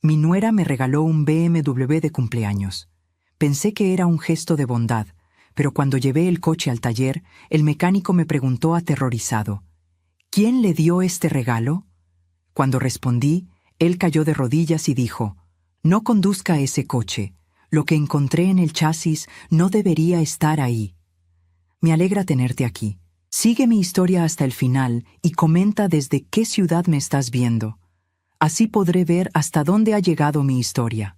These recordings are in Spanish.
Mi nuera me regaló un BMW de cumpleaños. Pensé que era un gesto de bondad, pero cuando llevé el coche al taller, el mecánico me preguntó aterrorizado, ¿quién le dio este regalo? Cuando respondí, él cayó de rodillas y dijo, no conduzca ese coche. Lo que encontré en el chasis no debería estar ahí. Me alegra tenerte aquí. Sigue mi historia hasta el final y comenta desde qué ciudad me estás viendo. Así podré ver hasta dónde ha llegado mi historia.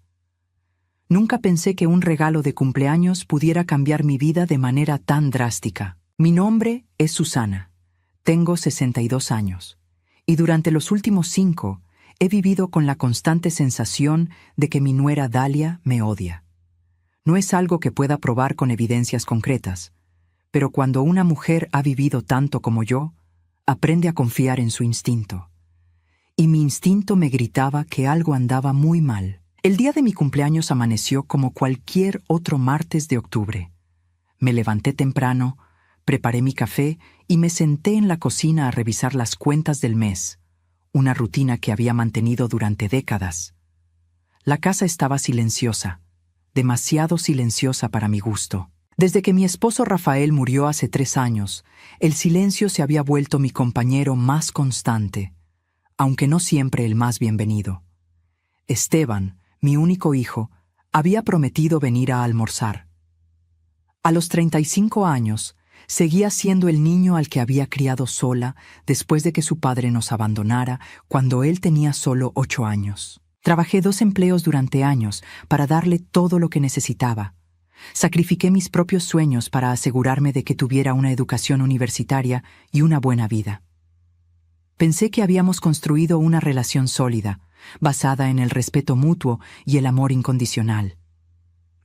Nunca pensé que un regalo de cumpleaños pudiera cambiar mi vida de manera tan drástica. Mi nombre es Susana. Tengo 62 años. Y durante los últimos 5, he vivido con la constante sensación de que mi nuera Dalia me odia. No es algo que pueda probar con evidencias concretas, pero cuando una mujer ha vivido tanto como yo, aprende a confiar en su instinto. Y mi instinto me gritaba que algo andaba muy mal. El día de mi cumpleaños amaneció como cualquier otro martes de octubre. Me levanté temprano, preparé mi café y me senté en la cocina a revisar las cuentas del mes, una rutina que había mantenido durante décadas. La casa estaba silenciosa, demasiado silenciosa para mi gusto. Desde que mi esposo Rafael murió hace 3 años, el silencio se había vuelto mi compañero más constante, aunque no siempre el más bienvenido. Esteban, mi único hijo, había prometido venir a almorzar. A los 35 años, seguía siendo el niño al que había criado sola después de que su padre nos abandonara cuando él tenía solo 8 años. Trabajé 2 empleos durante años para darle todo lo que necesitaba. Sacrifiqué mis propios sueños para asegurarme de que tuviera una educación universitaria y una buena vida. Pensé que habíamos construido una relación sólida, basada en el respeto mutuo y el amor incondicional.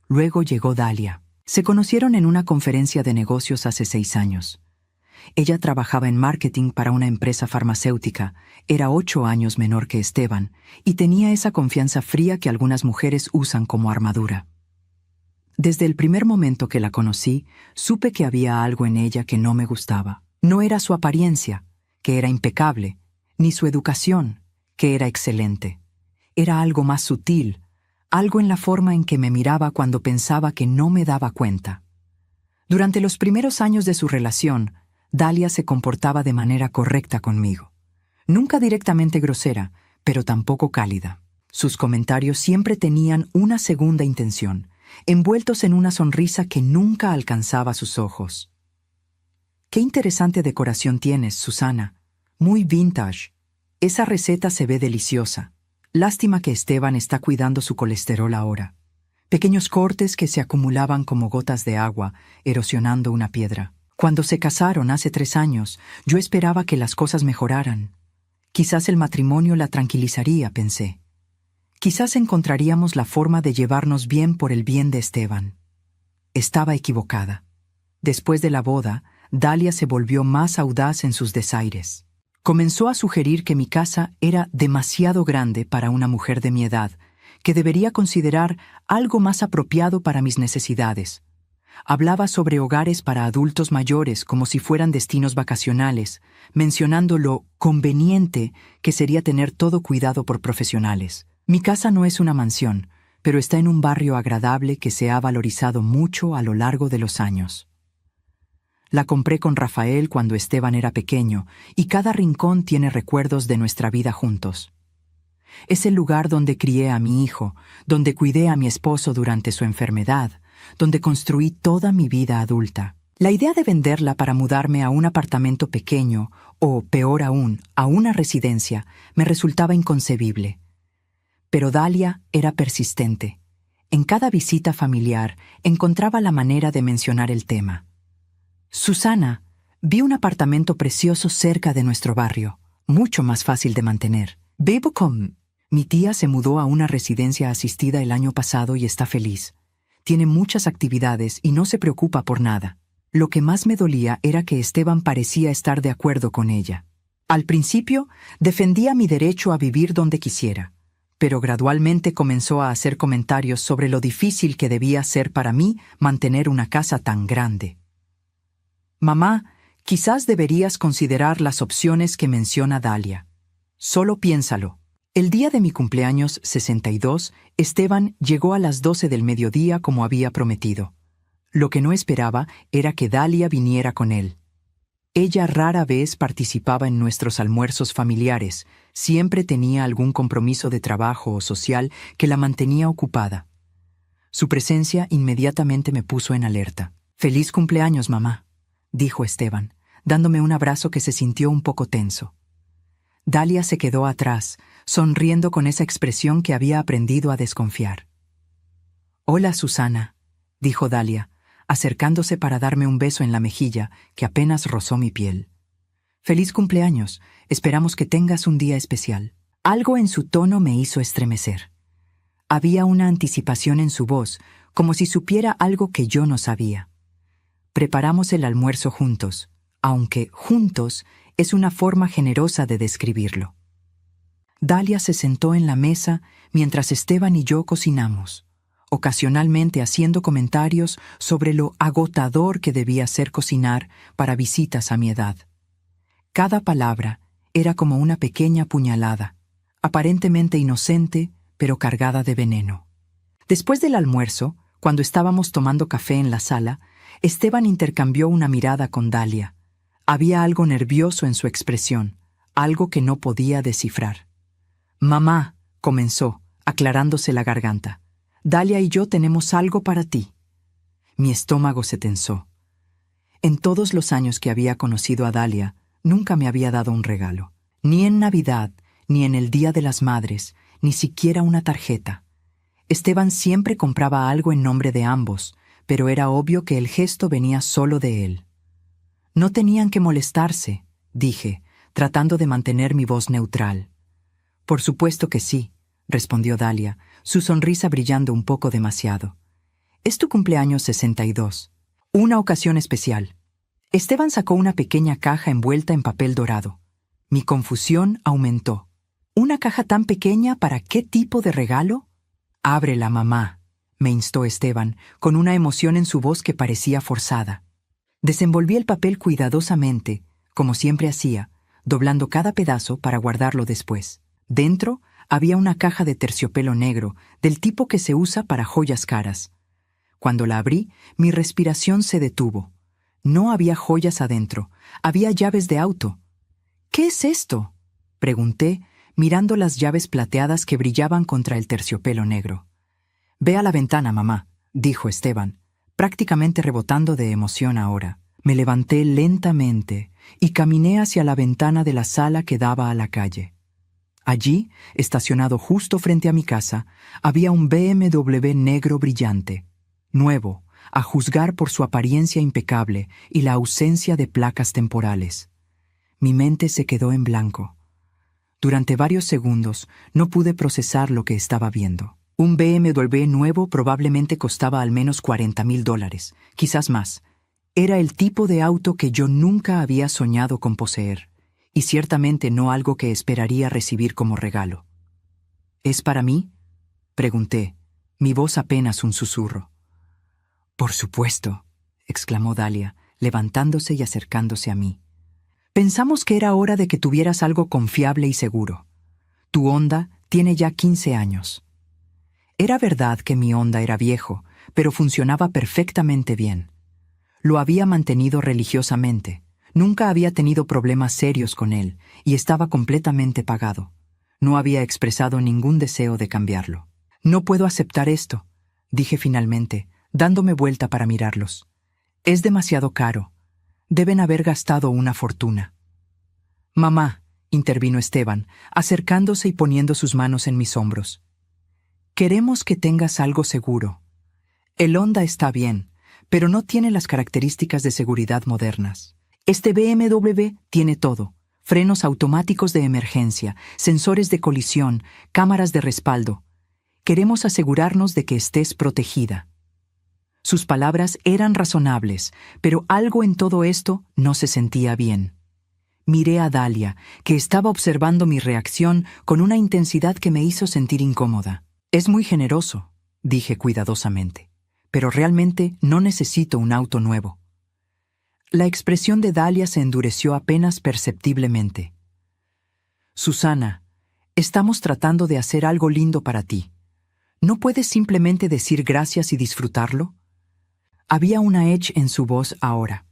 Luego llegó Dalia. Se conocieron en una conferencia de negocios hace 6 años. Ella trabajaba en marketing para una empresa farmacéutica, era 8 años menor que Esteban, y tenía esa confianza fría que algunas mujeres usan como armadura. Desde el primer momento que la conocí, supe que había algo en ella que no me gustaba. No era su apariencia, que era impecable, ni su educación, que era excelente. Era algo más sutil, algo en la forma en que me miraba cuando pensaba que no me daba cuenta. Durante los primeros años de su relación, Dalia se comportaba de manera correcta conmigo. Nunca directamente grosera, pero tampoco cálida. Sus comentarios siempre tenían una segunda intención, envueltos en una sonrisa que nunca alcanzaba sus ojos. «Qué interesante decoración tienes, Susana. Muy vintage. Esa receta se ve deliciosa. Lástima que Esteban está cuidando su colesterol ahora. Pequeños cortes que se acumulaban como gotas de agua, erosionando una piedra. Cuando se casaron hace 3 años, yo esperaba que las cosas mejoraran. Quizás el matrimonio la tranquilizaría, pensé. Quizás encontraríamos la forma de llevarnos bien por el bien de Esteban. Estaba equivocada. Después de la boda, Dalia se volvió más audaz en sus desaires. Comenzó a sugerir que mi casa era demasiado grande para una mujer de mi edad, que debería considerar algo más apropiado para mis necesidades. Hablaba sobre hogares para adultos mayores como si fueran destinos vacacionales, mencionando lo conveniente que sería tener todo cuidado por profesionales. Mi casa no es una mansión, pero está en un barrio agradable que se ha valorizado mucho a lo largo de los años. La compré con Rafael cuando Esteban era pequeño y cada rincón tiene recuerdos de nuestra vida juntos. Es el lugar donde crié a mi hijo, donde cuidé a mi esposo durante su enfermedad, donde construí toda mi vida adulta. La idea de venderla para mudarme a un apartamento pequeño o, peor aún, a una residencia, me resultaba inconcebible. Pero Dalia era persistente. En cada visita familiar encontraba la manera de mencionar el tema. Susana, vi un apartamento precioso cerca de nuestro barrio, mucho más fácil de mantener. Vivo con... Mi tía se mudó a una residencia asistida el año pasado y está feliz. Tiene muchas actividades y no se preocupa por nada. Lo que más me dolía era que Esteban parecía estar de acuerdo con ella. Al principio, defendía mi derecho a vivir donde quisiera, pero gradualmente comenzó a hacer comentarios sobre lo difícil que debía ser para mí mantener una casa tan grande. Mamá, quizás deberías considerar las opciones que menciona Dalia. Solo piénsalo. El día de mi cumpleaños 62, Esteban llegó a las 12 del mediodía como había prometido. Lo que no esperaba era que Dalia viniera con él. Ella rara vez participaba en nuestros almuerzos familiares, siempre tenía algún compromiso de trabajo o social que la mantenía ocupada. Su presencia inmediatamente me puso en alerta. «Feliz cumpleaños, mamá», dijo Esteban, dándome un abrazo que se sintió un poco tenso. Dalia se quedó atrás, sonriendo con esa expresión que había aprendido a desconfiar. «Hola, Susana», dijo Dalia, acercándose para darme un beso en la mejilla que apenas rozó mi piel. «Feliz cumpleaños, esperamos que tengas un día especial». Algo en su tono me hizo estremecer. Había una anticipación en su voz, como si supiera algo que yo no sabía. Preparamos el almuerzo juntos, aunque juntos es una forma generosa de describirlo. Dalia se sentó en la mesa mientras Esteban y yo cocinamos, ocasionalmente haciendo comentarios sobre lo agotador que debía ser cocinar para visitas a mi edad. Cada palabra era como una pequeña puñalada, aparentemente inocente, pero cargada de veneno. Después del almuerzo, cuando estábamos tomando café en la sala, Esteban intercambió una mirada con Dalia. Había algo nervioso en su expresión, algo que no podía descifrar. «Mamá», comenzó, aclarándose la garganta, «Dalia y yo tenemos algo para ti». Mi estómago se tensó. En todos los años que había conocido a Dalia, nunca me había dado un regalo. Ni en Navidad, ni en el Día de las Madres, ni siquiera una tarjeta. Esteban siempre compraba algo en nombre de ambos, pero era obvio que el gesto venía solo de él. «No tenían que molestarse», dije, tratando de mantener mi voz neutral. «Por supuesto que sí», respondió Dalia, su sonrisa brillando un poco demasiado. «Es tu cumpleaños 62. Una ocasión especial». Esteban sacó una pequeña caja envuelta en papel dorado. Mi confusión aumentó. ¿Una caja tan pequeña para qué tipo de regalo? «Ábrela, mamá», me instó Esteban, con una emoción en su voz que parecía forzada. Desenvolví el papel cuidadosamente, como siempre hacía, doblando cada pedazo para guardarlo después. Dentro había una caja de terciopelo negro, del tipo que se usa para joyas caras. Cuando la abrí, mi respiración se detuvo. No había joyas adentro, había llaves de auto. «¿Qué es esto?», pregunté, mirando las llaves plateadas que brillaban contra el terciopelo negro. «Ve a la ventana, mamá», dijo Esteban, prácticamente rebotando de emoción ahora. Me levanté lentamente y caminé hacia la ventana de la sala que daba a la calle. Allí, estacionado justo frente a mi casa, había un BMW negro brillante, nuevo, a juzgar por su apariencia impecable y la ausencia de placas temporales. Mi mente se quedó en blanco. Durante varios segundos no pude procesar lo que estaba viendo. Un BMW nuevo probablemente costaba al menos $40,000, quizás más. Era el tipo de auto que yo nunca había soñado con poseer, y ciertamente no algo que esperaría recibir como regalo. «¿Es para mí?», pregunté, mi voz apenas un susurro. «Por supuesto», exclamó Dalia, levantándose y acercándose a mí. «Pensamos que era hora de que tuvieras algo confiable y seguro. Tu Honda tiene ya 15 años». Era verdad que mi Honda era viejo, pero funcionaba perfectamente bien. Lo había mantenido religiosamente. Nunca había tenido problemas serios con él y estaba completamente pagado. No había expresado ningún deseo de cambiarlo. «No puedo aceptar esto», dije finalmente, dándome vuelta para mirarlos. «Es demasiado caro. Deben haber gastado una fortuna». «Mamá», intervino Esteban, acercándose y poniendo sus manos en mis hombros. «Queremos que tengas algo seguro. El Honda está bien, pero no tiene las características de seguridad modernas. Este BMW tiene todo: frenos automáticos de emergencia, sensores de colisión, cámaras de respaldo. Queremos asegurarnos de que estés protegida». Sus palabras eran razonables, pero algo en todo esto no se sentía bien. Miré a Dalia, que estaba observando mi reacción con una intensidad que me hizo sentir incómoda. «Es muy generoso», dije cuidadosamente, «pero realmente no necesito un auto nuevo». La expresión de Dalia se endureció apenas perceptiblemente. «Susana, Estamos tratando de hacer algo lindo para ti. ¿No puedes simplemente decir gracias y disfrutarlo? Había una edge en su voz ahora,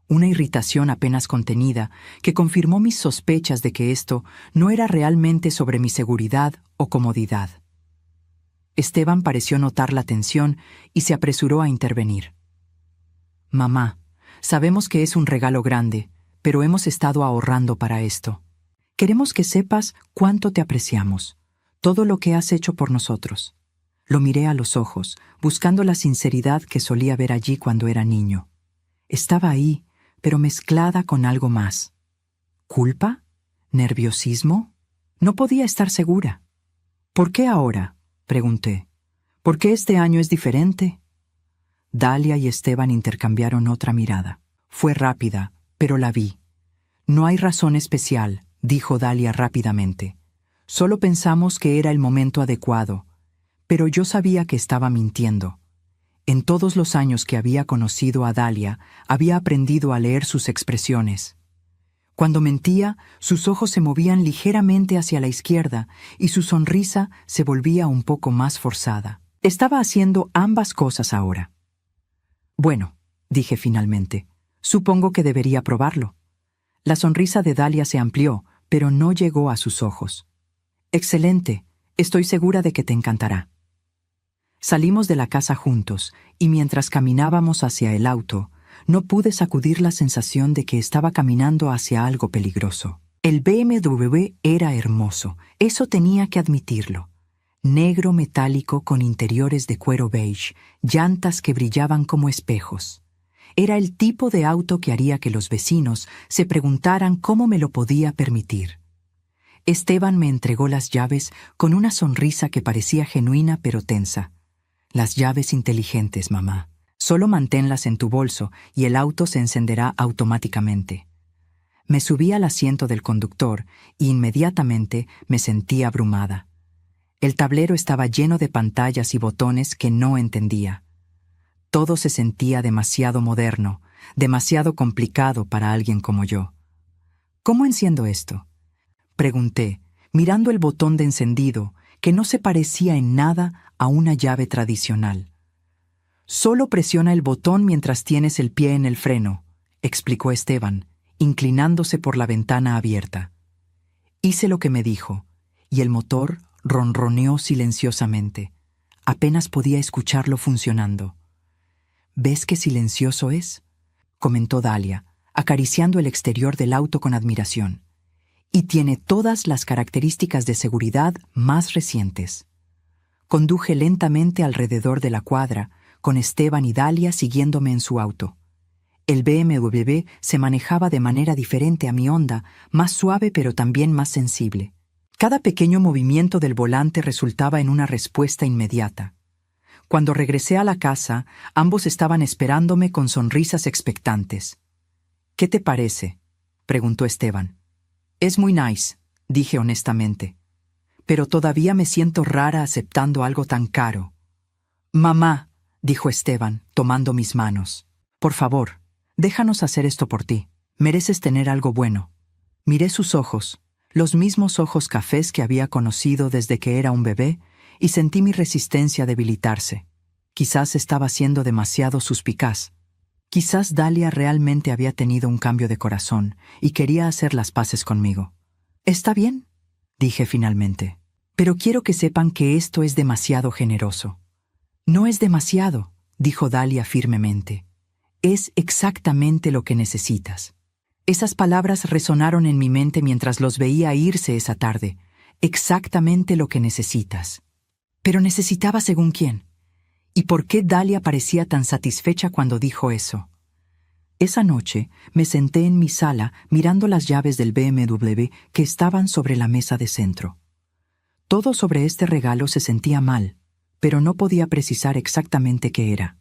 una irritación apenas contenida que confirmó mis sospechas de que esto no era realmente sobre mi seguridad o comodidad. Esteban pareció notar la tensión y se apresuró a intervenir. Mamá, sabemos que es un regalo grande, pero hemos estado ahorrando para esto. Queremos que sepas cuánto te apreciamos, todo lo que has hecho por nosotros. Lo miré a los ojos, buscando la sinceridad que solía ver allí cuando era niño. Estaba ahí, pero mezclada con algo más. ¿Culpa? ¿Nerviosismo? No podía estar segura. ¿Por qué ahora?, pregunté. ¿Por qué este año es diferente? Dalia y Esteban intercambiaron otra mirada. Fue rápida, pero la vi. No hay razón especial, dijo Dalia rápidamente. Solo pensamos que era el momento adecuado, pero yo sabía que estaba mintiendo. En todos los años que había conocido a Dalia, había aprendido a leer sus expresiones. Cuando mentía, sus ojos se movían ligeramente hacia la izquierda y su sonrisa se volvía un poco más forzada. Estaba haciendo ambas cosas ahora. Bueno, dije finalmente, supongo que debería probarlo. La sonrisa de Dalia se amplió, pero no llegó a sus ojos. Excelente, estoy segura de que te encantará. Salimos de la casa juntos, y mientras caminábamos hacia el auto, no pude sacudir la sensación de que estaba caminando hacia algo peligroso. El BMW era hermoso, eso tenía que admitirlo. Negro metálico con interiores de cuero beige, llantas que brillaban como espejos. Era el tipo de auto que haría que los vecinos se preguntaran cómo me lo podía permitir. Esteban me entregó las llaves con una sonrisa que parecía genuina pero tensa. Las llaves inteligentes, mamá. Solo manténlas en tu bolso y el auto se encenderá automáticamente. Me subí al asiento del conductor y inmediatamente me sentí abrumada. El tablero estaba lleno de pantallas y botones que no entendía. Todo se sentía demasiado moderno, demasiado complicado para alguien como yo. ¿Cómo enciendo esto?, pregunté, mirando el botón de encendido, que no se parecía en nada a una llave tradicional. Solo presiona el botón mientras tienes el pie en el freno, explicó Esteban, inclinándose por la ventana abierta. Hice lo que me dijo, y el motor ronroneó silenciosamente. Apenas podía escucharlo funcionando. ¿Ves qué silencioso es?, comentó Dalia, acariciando el exterior del auto con admiración. Y tiene todas las características de seguridad más recientes. Conduje lentamente alrededor de la cuadra, con Esteban y Dalia siguiéndome en su auto. El BMW se manejaba de manera diferente a mi Honda, más suave pero también más sensible. Cada pequeño movimiento del volante resultaba en una respuesta inmediata. Cuando regresé a la casa, ambos estaban esperándome con sonrisas expectantes. ¿Qué te parece?, preguntó Esteban. Es muy nice, dije honestamente. Pero todavía me siento rara aceptando algo tan caro. Mamá, dijo Esteban, tomando mis manos. Por favor, déjanos hacer esto por ti. Mereces tener algo bueno. Miré sus ojos, los mismos ojos cafés que había conocido desde que era un bebé, y sentí mi resistencia debilitarse. Quizás estaba siendo demasiado suspicaz. Quizás Dalia realmente había tenido un cambio de corazón y quería hacer las paces conmigo. «Está bien», dije finalmente, «pero quiero que sepan que esto es demasiado generoso». «No es demasiado», dijo Dalia firmemente. «Es exactamente lo que necesitas». Esas palabras resonaron en mi mente mientras los veía irse esa tarde. Exactamente lo que necesitas. Pero necesitaba según quién. ¿Y por qué Dalia parecía tan satisfecha cuando dijo eso? Esa noche me senté en mi sala mirando las llaves del BMW que estaban sobre la mesa de centro. Todo sobre este regalo se sentía mal, pero no podía precisar exactamente qué era.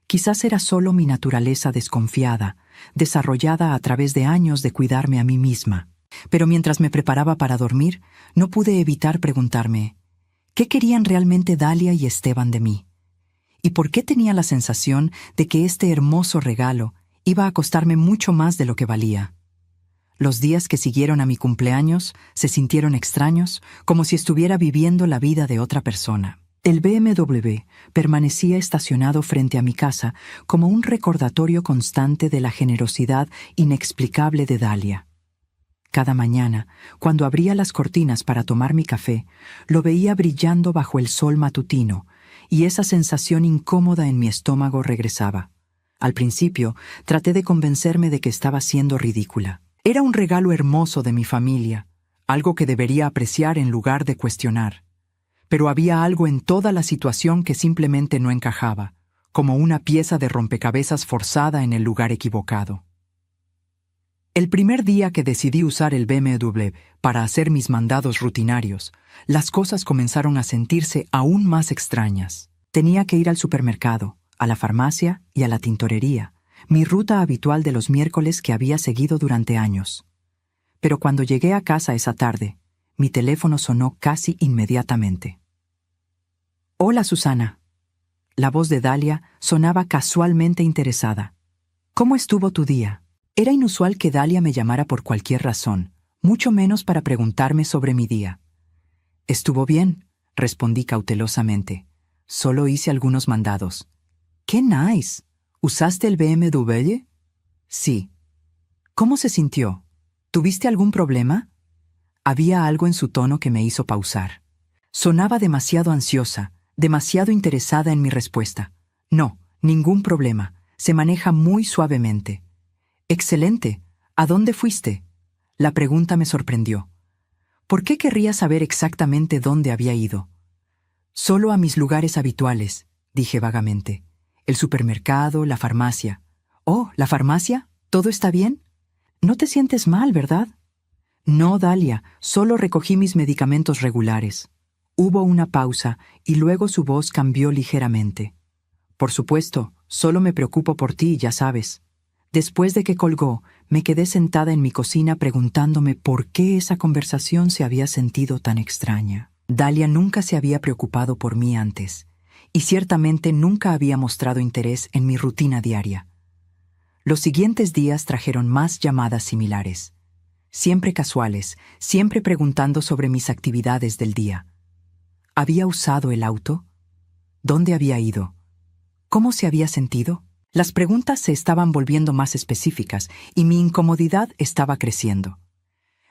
Quizás era solo mi naturaleza desconfiada, desarrollada a través de años de cuidarme a mí misma. Pero mientras me preparaba para dormir, no pude evitar preguntarme, ¿qué querían realmente Dalia y Esteban de mí? ¿Y por qué tenía la sensación de que este hermoso regalo iba a costarme mucho más de lo que valía? Los días que siguieron a mi cumpleaños se sintieron extraños, como si estuviera viviendo la vida de otra persona. El BMW permanecía estacionado frente a mi casa como un recordatorio constante de la generosidad inexplicable de Dalia. Cada mañana, cuando abría las cortinas para tomar mi café, lo veía brillando bajo el sol matutino, y esa sensación incómoda en mi estómago regresaba. Al principio, traté de convencerme de que estaba siendo ridícula. Era un regalo hermoso de mi familia, algo que debería apreciar en lugar de cuestionar. Pero había algo en toda la situación que simplemente no encajaba, como una pieza de rompecabezas forzada en el lugar equivocado. El primer día que decidí usar el BMW para hacer mis mandados rutinarios, las cosas comenzaron a sentirse aún más extrañas. Tenía que ir al supermercado, a la farmacia y a la tintorería, mi ruta habitual de los miércoles que había seguido durante años. Pero cuando llegué a casa esa tarde, mi teléfono sonó casi inmediatamente. «Hola, Susana». La voz de Dalia sonaba casualmente interesada. «¿Cómo estuvo tu día?» Era inusual que Dalia me llamara por cualquier razón, mucho menos para preguntarme sobre mi día. «Estuvo bien», respondí cautelosamente. «Solo hice algunos mandados». «¡Qué nice! ¿Usaste el BMW?» «Sí». «¿Cómo se sintió? ¿Tuviste algún problema?» Había algo en su tono que me hizo pausar. Sonaba demasiado ansiosa, demasiado interesada en mi respuesta. «No, ningún problema. Se maneja muy suavemente». «Excelente. ¿A dónde fuiste?» La pregunta me sorprendió. ¿Por qué querría saber exactamente dónde había ido? «Solo a mis lugares habituales», dije vagamente. «El supermercado, la farmacia». «Oh, ¿la farmacia? ¿Todo está bien? No te sientes mal, ¿verdad?» «No, Dalia, solo recogí mis medicamentos regulares». Hubo una pausa y luego su voz cambió ligeramente. «Por supuesto, solo me preocupo por ti, ya sabes». Después de que colgó, me quedé sentada en mi cocina preguntándome por qué esa conversación se había sentido tan extraña. Dalia nunca se había preocupado por mí antes, y ciertamente nunca había mostrado interés en mi rutina diaria. Los siguientes días trajeron más llamadas similares, siempre casuales, siempre preguntando sobre mis actividades del día. ¿Había usado el auto? ¿Dónde había ido? ¿Cómo se había sentido? Las preguntas se estaban volviendo más específicas y mi incomodidad estaba creciendo.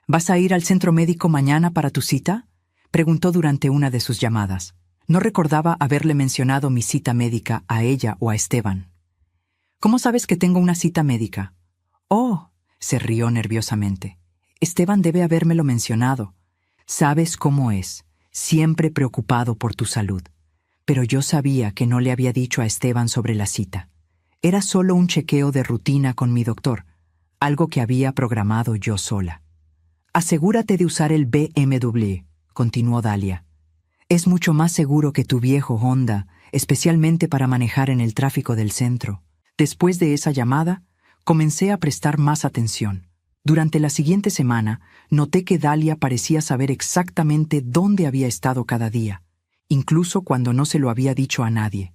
«¿Vas a ir al centro médico mañana para tu cita?», preguntó durante una de sus llamadas. No recordaba haberle mencionado mi cita médica a ella o a Esteban. «¿Cómo sabes que tengo una cita médica?» «Oh», se rió nerviosamente. «Esteban debe habérmelo mencionado. Sabes cómo es, siempre preocupado por tu salud». Pero yo sabía que no le había dicho a Esteban sobre la cita. Era solo un chequeo de rutina con mi doctor, algo que había programado yo sola. «Asegúrate de usar el BMW», continuó Dalia. «Es mucho más seguro que tu viejo Honda, especialmente para manejar en el tráfico del centro». Después de esa llamada, comencé a prestar más atención. Durante la siguiente semana, noté que Dalia parecía saber exactamente dónde había estado cada día, incluso cuando no se lo había dicho a nadie.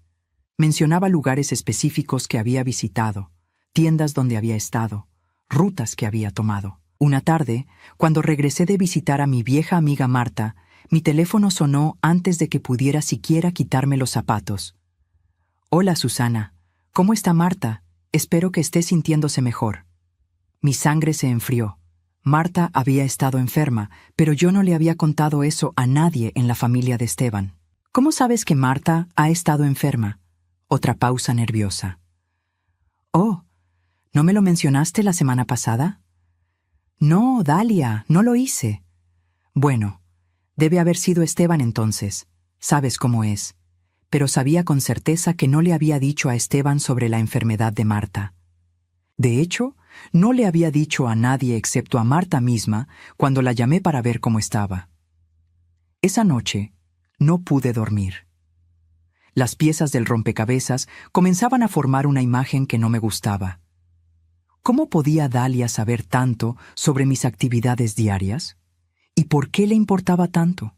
Mencionaba lugares específicos que había visitado, tiendas donde había estado, rutas que había tomado. Una tarde, cuando regresé de visitar a mi vieja amiga Marta, mi teléfono sonó antes de que pudiera siquiera quitarme los zapatos. «Hola, Susana. ¿Cómo está Marta? Espero que esté sintiéndose mejor». Mi sangre se enfrió. Marta había estado enferma, pero yo no le había contado eso a nadie en la familia de Esteban. «¿Cómo sabes que Marta ha estado enferma?» Otra pausa nerviosa. «Oh, ¿no me lo mencionaste la semana pasada?» «No, Dalia, no lo hice». «Bueno, debe haber sido Esteban entonces. Sabes cómo es». Pero sabía con certeza que no le había dicho a Esteban sobre la enfermedad de Marta. De hecho, no le había dicho a nadie excepto a Marta misma cuando la llamé para ver cómo estaba. Esa noche no pude dormir. Las piezas del rompecabezas comenzaban a formar una imagen que no me gustaba. ¿Cómo podía Dalia saber tanto sobre mis actividades diarias? ¿Y por qué le importaba tanto?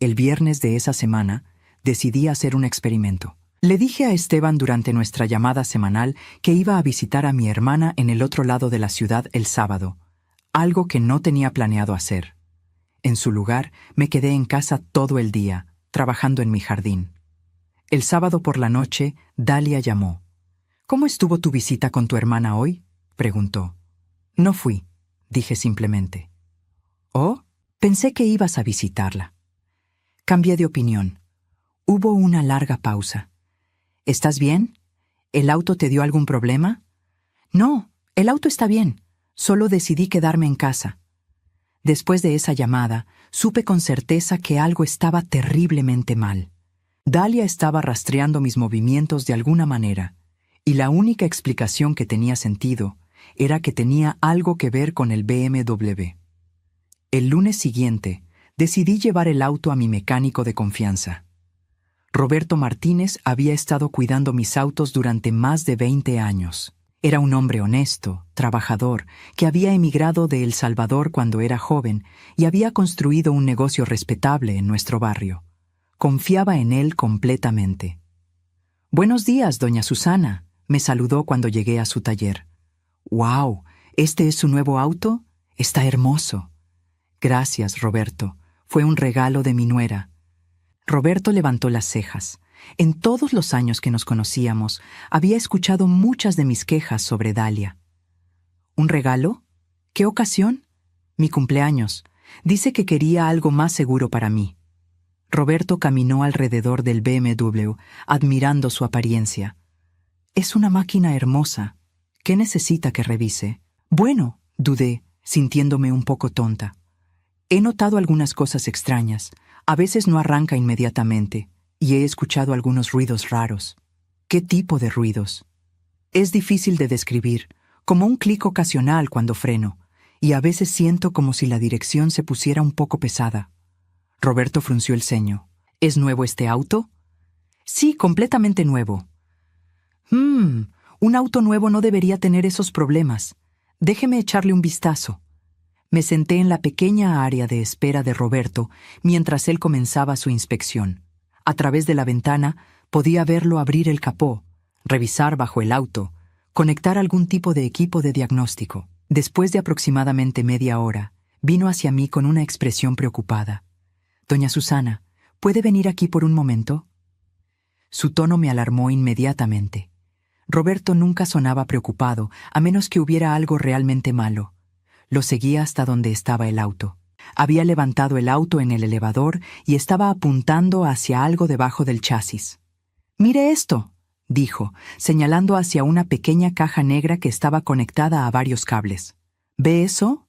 El viernes de esa semana decidí hacer un experimento. Le dije a Esteban durante nuestra llamada semanal que iba a visitar a mi hermana en el otro lado de la ciudad el sábado. algo que no tenía planeado hacer. En su lugar, me quedé en casa todo el día, trabajando en mi jardín. El sábado por la noche, Dalia llamó. «¿Cómo estuvo tu visita con tu hermana hoy?», preguntó. «No fui», dije simplemente. «¿Oh? Pensé que ibas a visitarla». Cambié de opinión. Hubo una larga pausa. «¿Estás bien? ¿El auto te dio algún problema?» «No, el auto está bien. Solo decidí quedarme en casa». Después de esa llamada, supe con certeza que algo estaba terriblemente mal. Dalia estaba rastreando mis movimientos de alguna manera, y la única explicación que tenía sentido era que tenía algo que ver con el BMW. El lunes siguiente, decidí llevar el auto a mi mecánico de confianza. Roberto Martínez había estado cuidando mis autos durante más de 20 años. Era un hombre honesto, trabajador, que había emigrado de El Salvador cuando era joven y había construido un negocio respetable en nuestro barrio. Confiaba en él completamente. «Buenos días, doña Susana», me saludó cuando llegué a su taller. «¡Wow! ¿Este es su nuevo auto? Está hermoso». «Gracias, Roberto. Fue un regalo de mi nuera». Roberto levantó las cejas. En todos los años que nos conocíamos, había escuchado muchas de mis quejas sobre Dalia. ¿Un regalo? ¿Qué ocasión? Mi cumpleaños. Dice que quería algo más seguro para mí. Roberto caminó alrededor del BMW, admirando su apariencia. «Es una máquina hermosa. ¿Qué necesita que revise?» «Bueno», dudé, sintiéndome un poco tonta. «He notado algunas cosas extrañas. A veces no arranca inmediatamente, y he escuchado algunos ruidos raros». «¿Qué tipo de ruidos?» «Es difícil de describir, como un clic ocasional cuando freno, y a veces siento como si la dirección se pusiera un poco pesada». Roberto frunció el ceño. «¿Es nuevo este auto?» «Sí, completamente nuevo». Un auto nuevo no debería tener esos problemas. Déjeme echarle un vistazo». Me senté en la pequeña área de espera de Roberto mientras él comenzaba su inspección. A través de la ventana podía verlo abrir el capó, revisar bajo el auto, conectar algún tipo de equipo de diagnóstico. Después de aproximadamente media hora, vino hacia mí con una expresión preocupada. «Doña Susana, ¿puede venir aquí por un momento?» Su tono me alarmó inmediatamente. Roberto nunca sonaba preocupado, a menos que hubiera algo realmente malo. Lo seguía hasta donde estaba el auto. Había levantado el auto en el elevador y estaba apuntando hacia algo debajo del chasis. «Mire esto», dijo, señalando hacia una pequeña caja negra que estaba conectada a varios cables. «¿Ve eso?»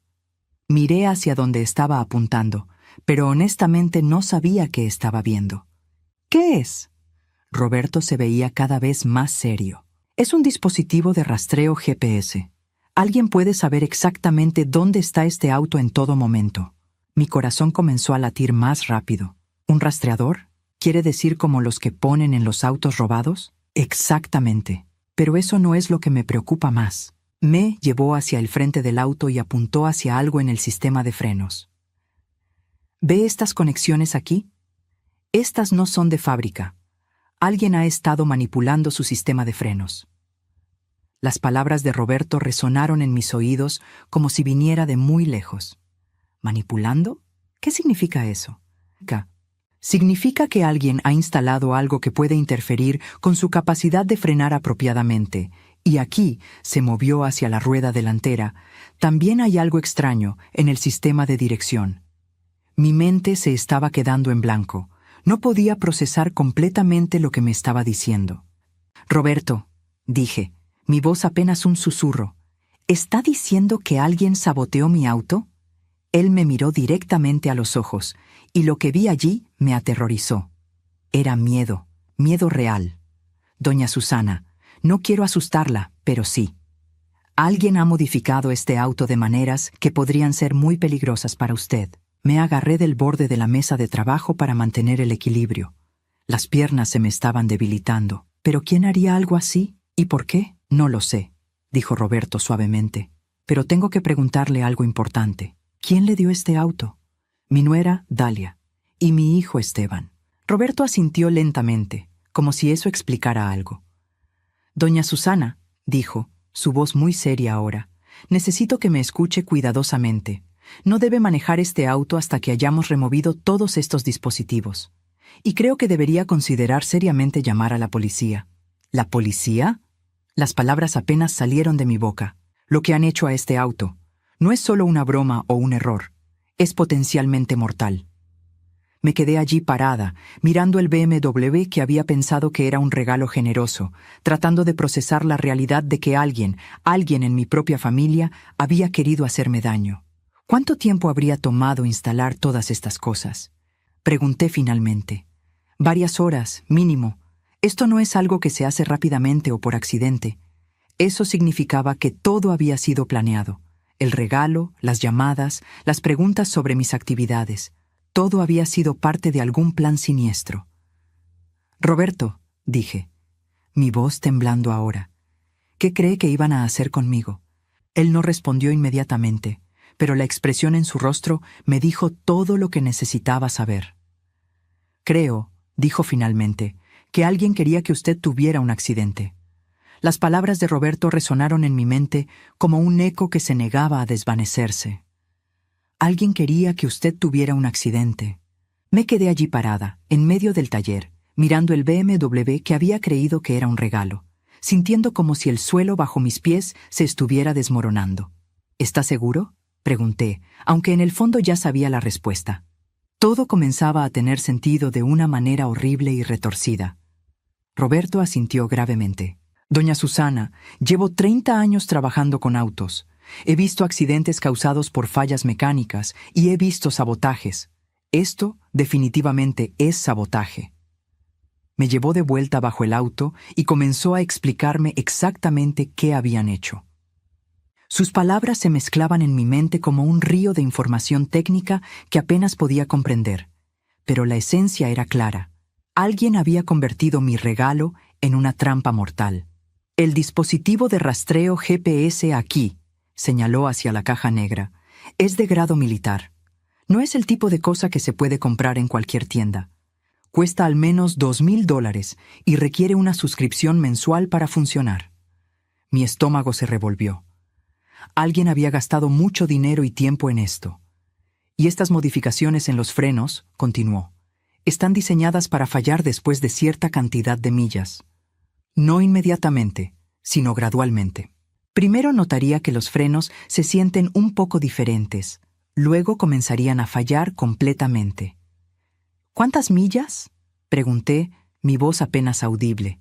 Miré hacia donde estaba apuntando, pero honestamente no sabía qué estaba viendo. «¿Qué es?» Roberto se veía cada vez más serio. «Es un dispositivo de rastreo GPS. Alguien puede saber exactamente dónde está este auto en todo momento». Mi corazón comenzó a latir más rápido. ¿Un rastreador? ¿Quiere decir como los que ponen en los autos robados? Exactamente. Pero eso no es lo que me preocupa más. Me llevó hacia el frente del auto y apuntó hacia algo en el sistema de frenos. ¿Ve estas conexiones aquí? Estas no son de fábrica. Alguien ha estado manipulando su sistema de frenos. Las palabras de Roberto resonaron en mis oídos como si viniera de muy lejos. ¿Manipulando? ¿Qué significa eso? Significa que alguien ha instalado algo que puede interferir con su capacidad de frenar apropiadamente, y aquí se movió hacia la rueda delantera. También hay algo extraño en el sistema de dirección. Mi mente se estaba quedando en blanco. No podía procesar completamente lo que me estaba diciendo. «Roberto», dije, mi voz apenas un susurro, ¿está diciendo que alguien saboteó mi auto? Él me miró directamente a los ojos, y lo que vi allí me aterrorizó. Era miedo, miedo real. «Doña Susana, no quiero asustarla, pero sí. Alguien ha modificado este auto de maneras que podrían ser muy peligrosas para usted». Me agarré del borde de la mesa de trabajo para mantener el equilibrio. Las piernas se me estaban debilitando. ¿Pero quién haría algo así? ¿Y por qué? No lo sé, dijo Roberto suavemente. Pero tengo que preguntarle algo importante. ¿Quién le dio este auto? Mi nuera, Dalia, y mi hijo Esteban. Roberto asintió lentamente, como si eso explicara algo. «Doña Susana», dijo, su voz muy seria ahora, Necesito que me escuche cuidadosamente. No debe manejar este auto hasta que hayamos removido todos estos dispositivos. Y creo que debería considerar seriamente llamar a la policía. ¿La policía? Las palabras apenas salieron de mi boca. Lo que han hecho a este auto no es solo una broma o un error. Es potencialmente mortal. Me quedé allí parada, mirando el BMW que había pensado que era un regalo generoso, tratando de procesar la realidad de que alguien en mi propia familia, había querido hacerme daño. ¿Cuánto tiempo habría tomado instalar todas estas cosas? Pregunté finalmente. Varias horas, mínimo. Esto no es algo que se hace rápidamente o por accidente. Eso significaba que todo había sido planeado. El regalo, las llamadas, las preguntas sobre mis actividades. Todo había sido parte de algún plan siniestro. «Roberto», dije, mi voz temblando ahora, «¿qué cree que iban a hacer conmigo?» Él no respondió inmediatamente, pero la expresión en su rostro me dijo todo lo que necesitaba saber. «Creo», dijo finalmente, «que alguien quería que usted tuviera un accidente». Las palabras de Roberto resonaron en mi mente como un eco que se negaba a desvanecerse. Alguien quería que usted tuviera un accidente. Me quedé allí parada, en medio del taller, mirando el BMW que había creído que era un regalo, sintiendo como si el suelo bajo mis pies se estuviera desmoronando. «¿Está seguro?», pregunté, aunque en el fondo ya sabía la respuesta. Todo comenzaba a tener sentido de una manera horrible y retorcida. Roberto asintió gravemente. «Doña Susana, llevo 30 años trabajando con autos. He visto accidentes causados por fallas mecánicas y he visto sabotajes. Esto definitivamente es sabotaje». Me llevó de vuelta bajo el auto y comenzó a explicarme exactamente qué habían hecho. Sus palabras se mezclaban en mi mente como un río de información técnica que apenas podía comprender. Pero la esencia era clara. Alguien había convertido mi regalo en una trampa mortal. «El dispositivo de rastreo GPS aquí», señaló hacia la caja negra, «es de grado militar. No es el tipo de cosa que se puede comprar en cualquier tienda. Cuesta al menos $2,000 y requiere una suscripción mensual para funcionar». Mi estómago se revolvió. Alguien había gastado mucho dinero y tiempo en esto. «Y estas modificaciones en los frenos», continuó, «están diseñadas para fallar después de cierta cantidad de millas. No inmediatamente, sino gradualmente. Primero notaría que los frenos se sienten un poco diferentes. Luego comenzarían a fallar completamente». «¿Cuántas millas?», pregunté, mi voz apenas audible.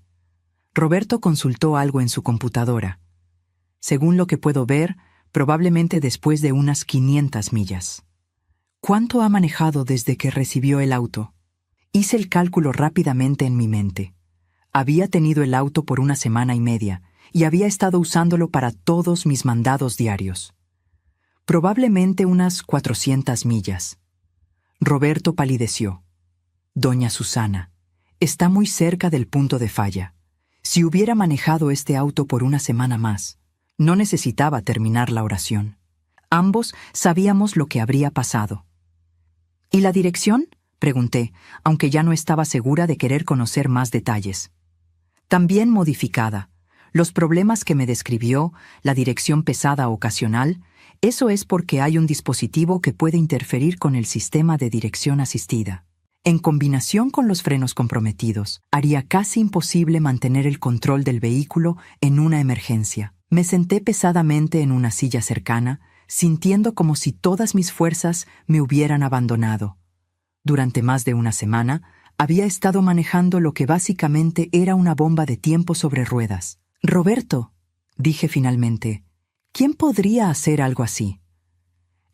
Roberto consultó algo en su computadora. «Según lo que puedo ver, probablemente después de unas 500 millas». «¿Cuánto ha manejado desde que recibió el auto?». Hice el cálculo rápidamente en mi mente. Había tenido el auto por 1 semana y media y había estado usándolo para todos mis mandados diarios. Probablemente unas 400 millas. Roberto palideció. «Doña Susana, está muy cerca del punto de falla. Si hubiera manejado este auto por 1 semana más, no necesitaba terminar la oración. Ambos sabíamos lo que habría pasado». «¿Y la dirección?», pregunté, aunque ya no estaba segura de querer conocer más detalles. «También modificada. Los problemas que me describió, la dirección pesada ocasional, eso es porque hay un dispositivo que puede interferir con el sistema de dirección asistida. En combinación con los frenos comprometidos, haría casi imposible mantener el control del vehículo en una emergencia». Me senté pesadamente en una silla cercana, sintiendo como si todas mis fuerzas me hubieran abandonado. Durante más de 1 semana, había estado manejando lo que básicamente era una bomba de tiempo sobre ruedas. «Roberto», dije finalmente, «¿quién podría hacer algo así?».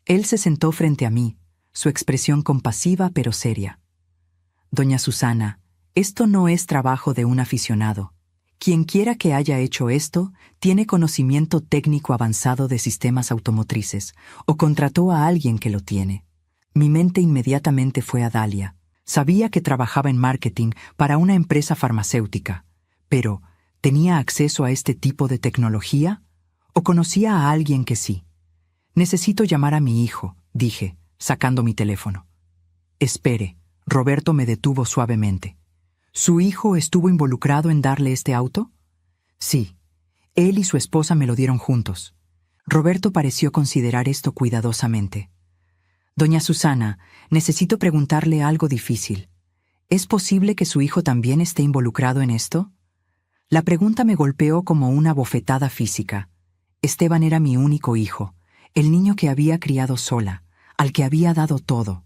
Él se sentó frente a mí, su expresión compasiva pero seria. «Doña Susana, esto no es trabajo de un aficionado. Quien quiera que haya hecho esto tiene conocimiento técnico avanzado de sistemas automotrices o contrató a alguien que lo tiene». Mi mente inmediatamente fue a Dalia. Sabía que trabajaba en marketing para una empresa farmacéutica, pero ¿tenía acceso a este tipo de tecnología? ¿O conocía a alguien que sí? «Necesito llamar a mi hijo», dije, sacando mi teléfono. «Espere», Roberto me detuvo suavemente. «¿Su hijo estuvo involucrado en darle este auto?». «Sí. Él y su esposa me lo dieron juntos. Roberto pareció considerar esto cuidadosamente. Doña Susana, necesito preguntarle algo difícil. ¿Es posible que su hijo también esté involucrado en esto? La pregunta me golpeó como una bofetada física. Esteban era mi único hijo, el niño que había criado sola, al que había dado todo.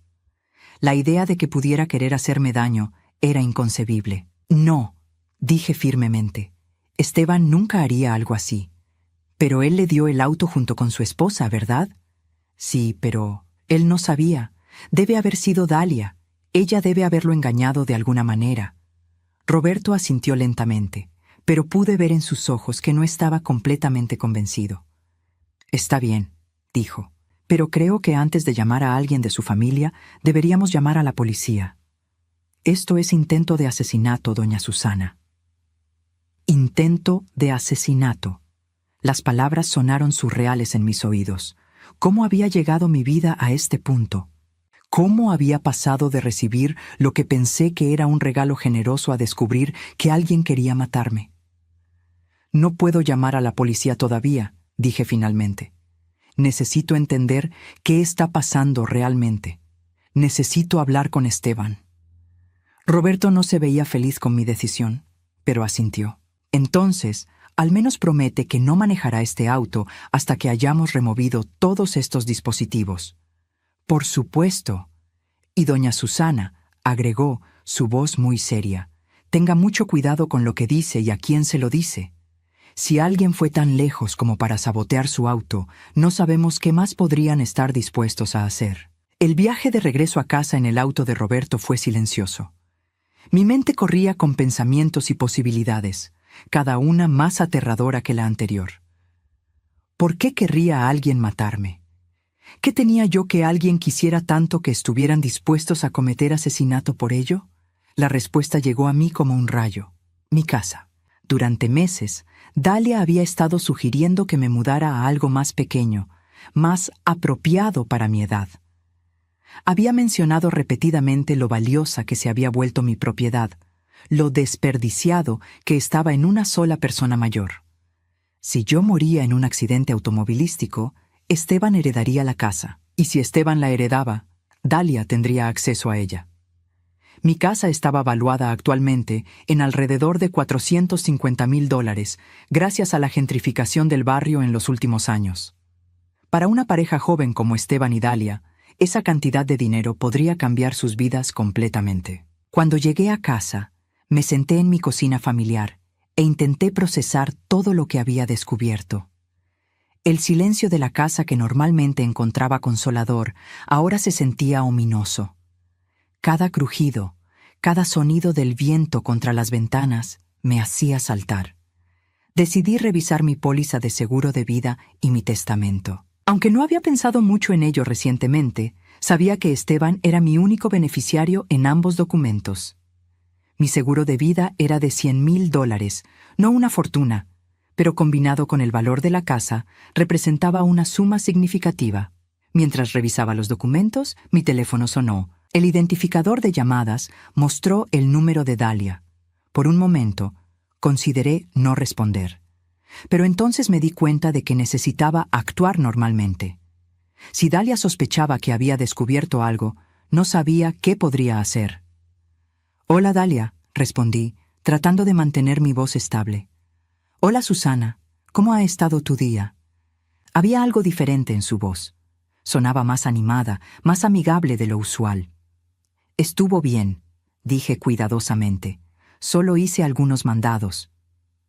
La idea de que pudiera querer hacerme daño era inconcebible. No, dije firmemente. Esteban nunca haría algo así. Pero él le dio el auto junto con su esposa, ¿verdad? Sí, pero él no sabía. Debe haber sido Dalia. Ella debe haberlo engañado de alguna manera. Roberto asintió lentamente, pero pude ver en sus ojos que no estaba completamente convencido. Está bien, dijo, pero creo que antes de llamar a alguien de su familia, deberíamos llamar a la policía. Esto es intento de asesinato, doña Susana. Intento de asesinato. Las palabras sonaron surreales en mis oídos. ¿Cómo había llegado mi vida a este punto? ¿Cómo había pasado de recibir lo que pensé que era un regalo generoso a descubrir que alguien quería matarme? No puedo llamar a la policía todavía, dije finalmente. Necesito entender qué está pasando realmente. Necesito hablar con Esteban. Roberto no se veía feliz con mi decisión, pero asintió. Entonces, al menos promete que no manejará este auto hasta que hayamos removido todos estos dispositivos. Por supuesto. Y doña Susana agregó, su voz muy seria, tenga mucho cuidado con lo que dice y a quién se lo dice. Si alguien fue tan lejos como para sabotear su auto, no sabemos qué más podrían estar dispuestos a hacer. El viaje de regreso a casa en el auto de Roberto fue silencioso. Mi mente corría con pensamientos y posibilidades, cada una más aterradora que la anterior. ¿Por qué querría a alguien matarme? ¿Qué tenía yo que alguien quisiera tanto que estuvieran dispuestos a cometer asesinato por ello? La respuesta llegó a mí como un rayo. Mi casa. Durante meses, Dalia había estado sugiriendo que me mudara a algo más pequeño, más apropiado para mi edad. Había mencionado repetidamente lo valiosa que se había vuelto mi propiedad, lo desperdiciado que estaba en una sola persona mayor. Si yo moría en un accidente automovilístico, Esteban heredaría la casa, y si Esteban la heredaba, Dalia tendría acceso a ella. Mi casa estaba valuada actualmente en alrededor de $450,000, gracias a la gentrificación del barrio en los últimos años. Para una pareja joven como Esteban y Dalia, esa cantidad de dinero podría cambiar sus vidas completamente. Cuando llegué a casa, me senté en mi cocina familiar e intenté procesar todo lo que había descubierto. El silencio de la casa que normalmente encontraba consolador ahora se sentía ominoso. Cada crujido, cada sonido del viento contra las ventanas me hacía saltar. Decidí revisar mi póliza de seguro de vida y mi testamento. Aunque no había pensado mucho en ello recientemente, sabía que Esteban era mi único beneficiario en ambos documentos. Mi seguro de vida era de $100,000, no una fortuna, pero combinado con el valor de la casa, representaba una suma significativa. Mientras revisaba los documentos, mi teléfono sonó. El identificador de llamadas mostró el número de Dalia. Por un momento, consideré no responder. Pero entonces me di cuenta de que necesitaba actuar normalmente. Si Dalia sospechaba que había descubierto algo, no sabía qué podría hacer. «Hola, Dalia», respondí, tratando de mantener mi voz estable. «Hola, Susana. ¿Cómo ha estado tu día?» Había algo diferente en su voz. Sonaba más animada, más amigable de lo usual. «Estuvo bien», dije cuidadosamente. «Solo hice algunos mandados».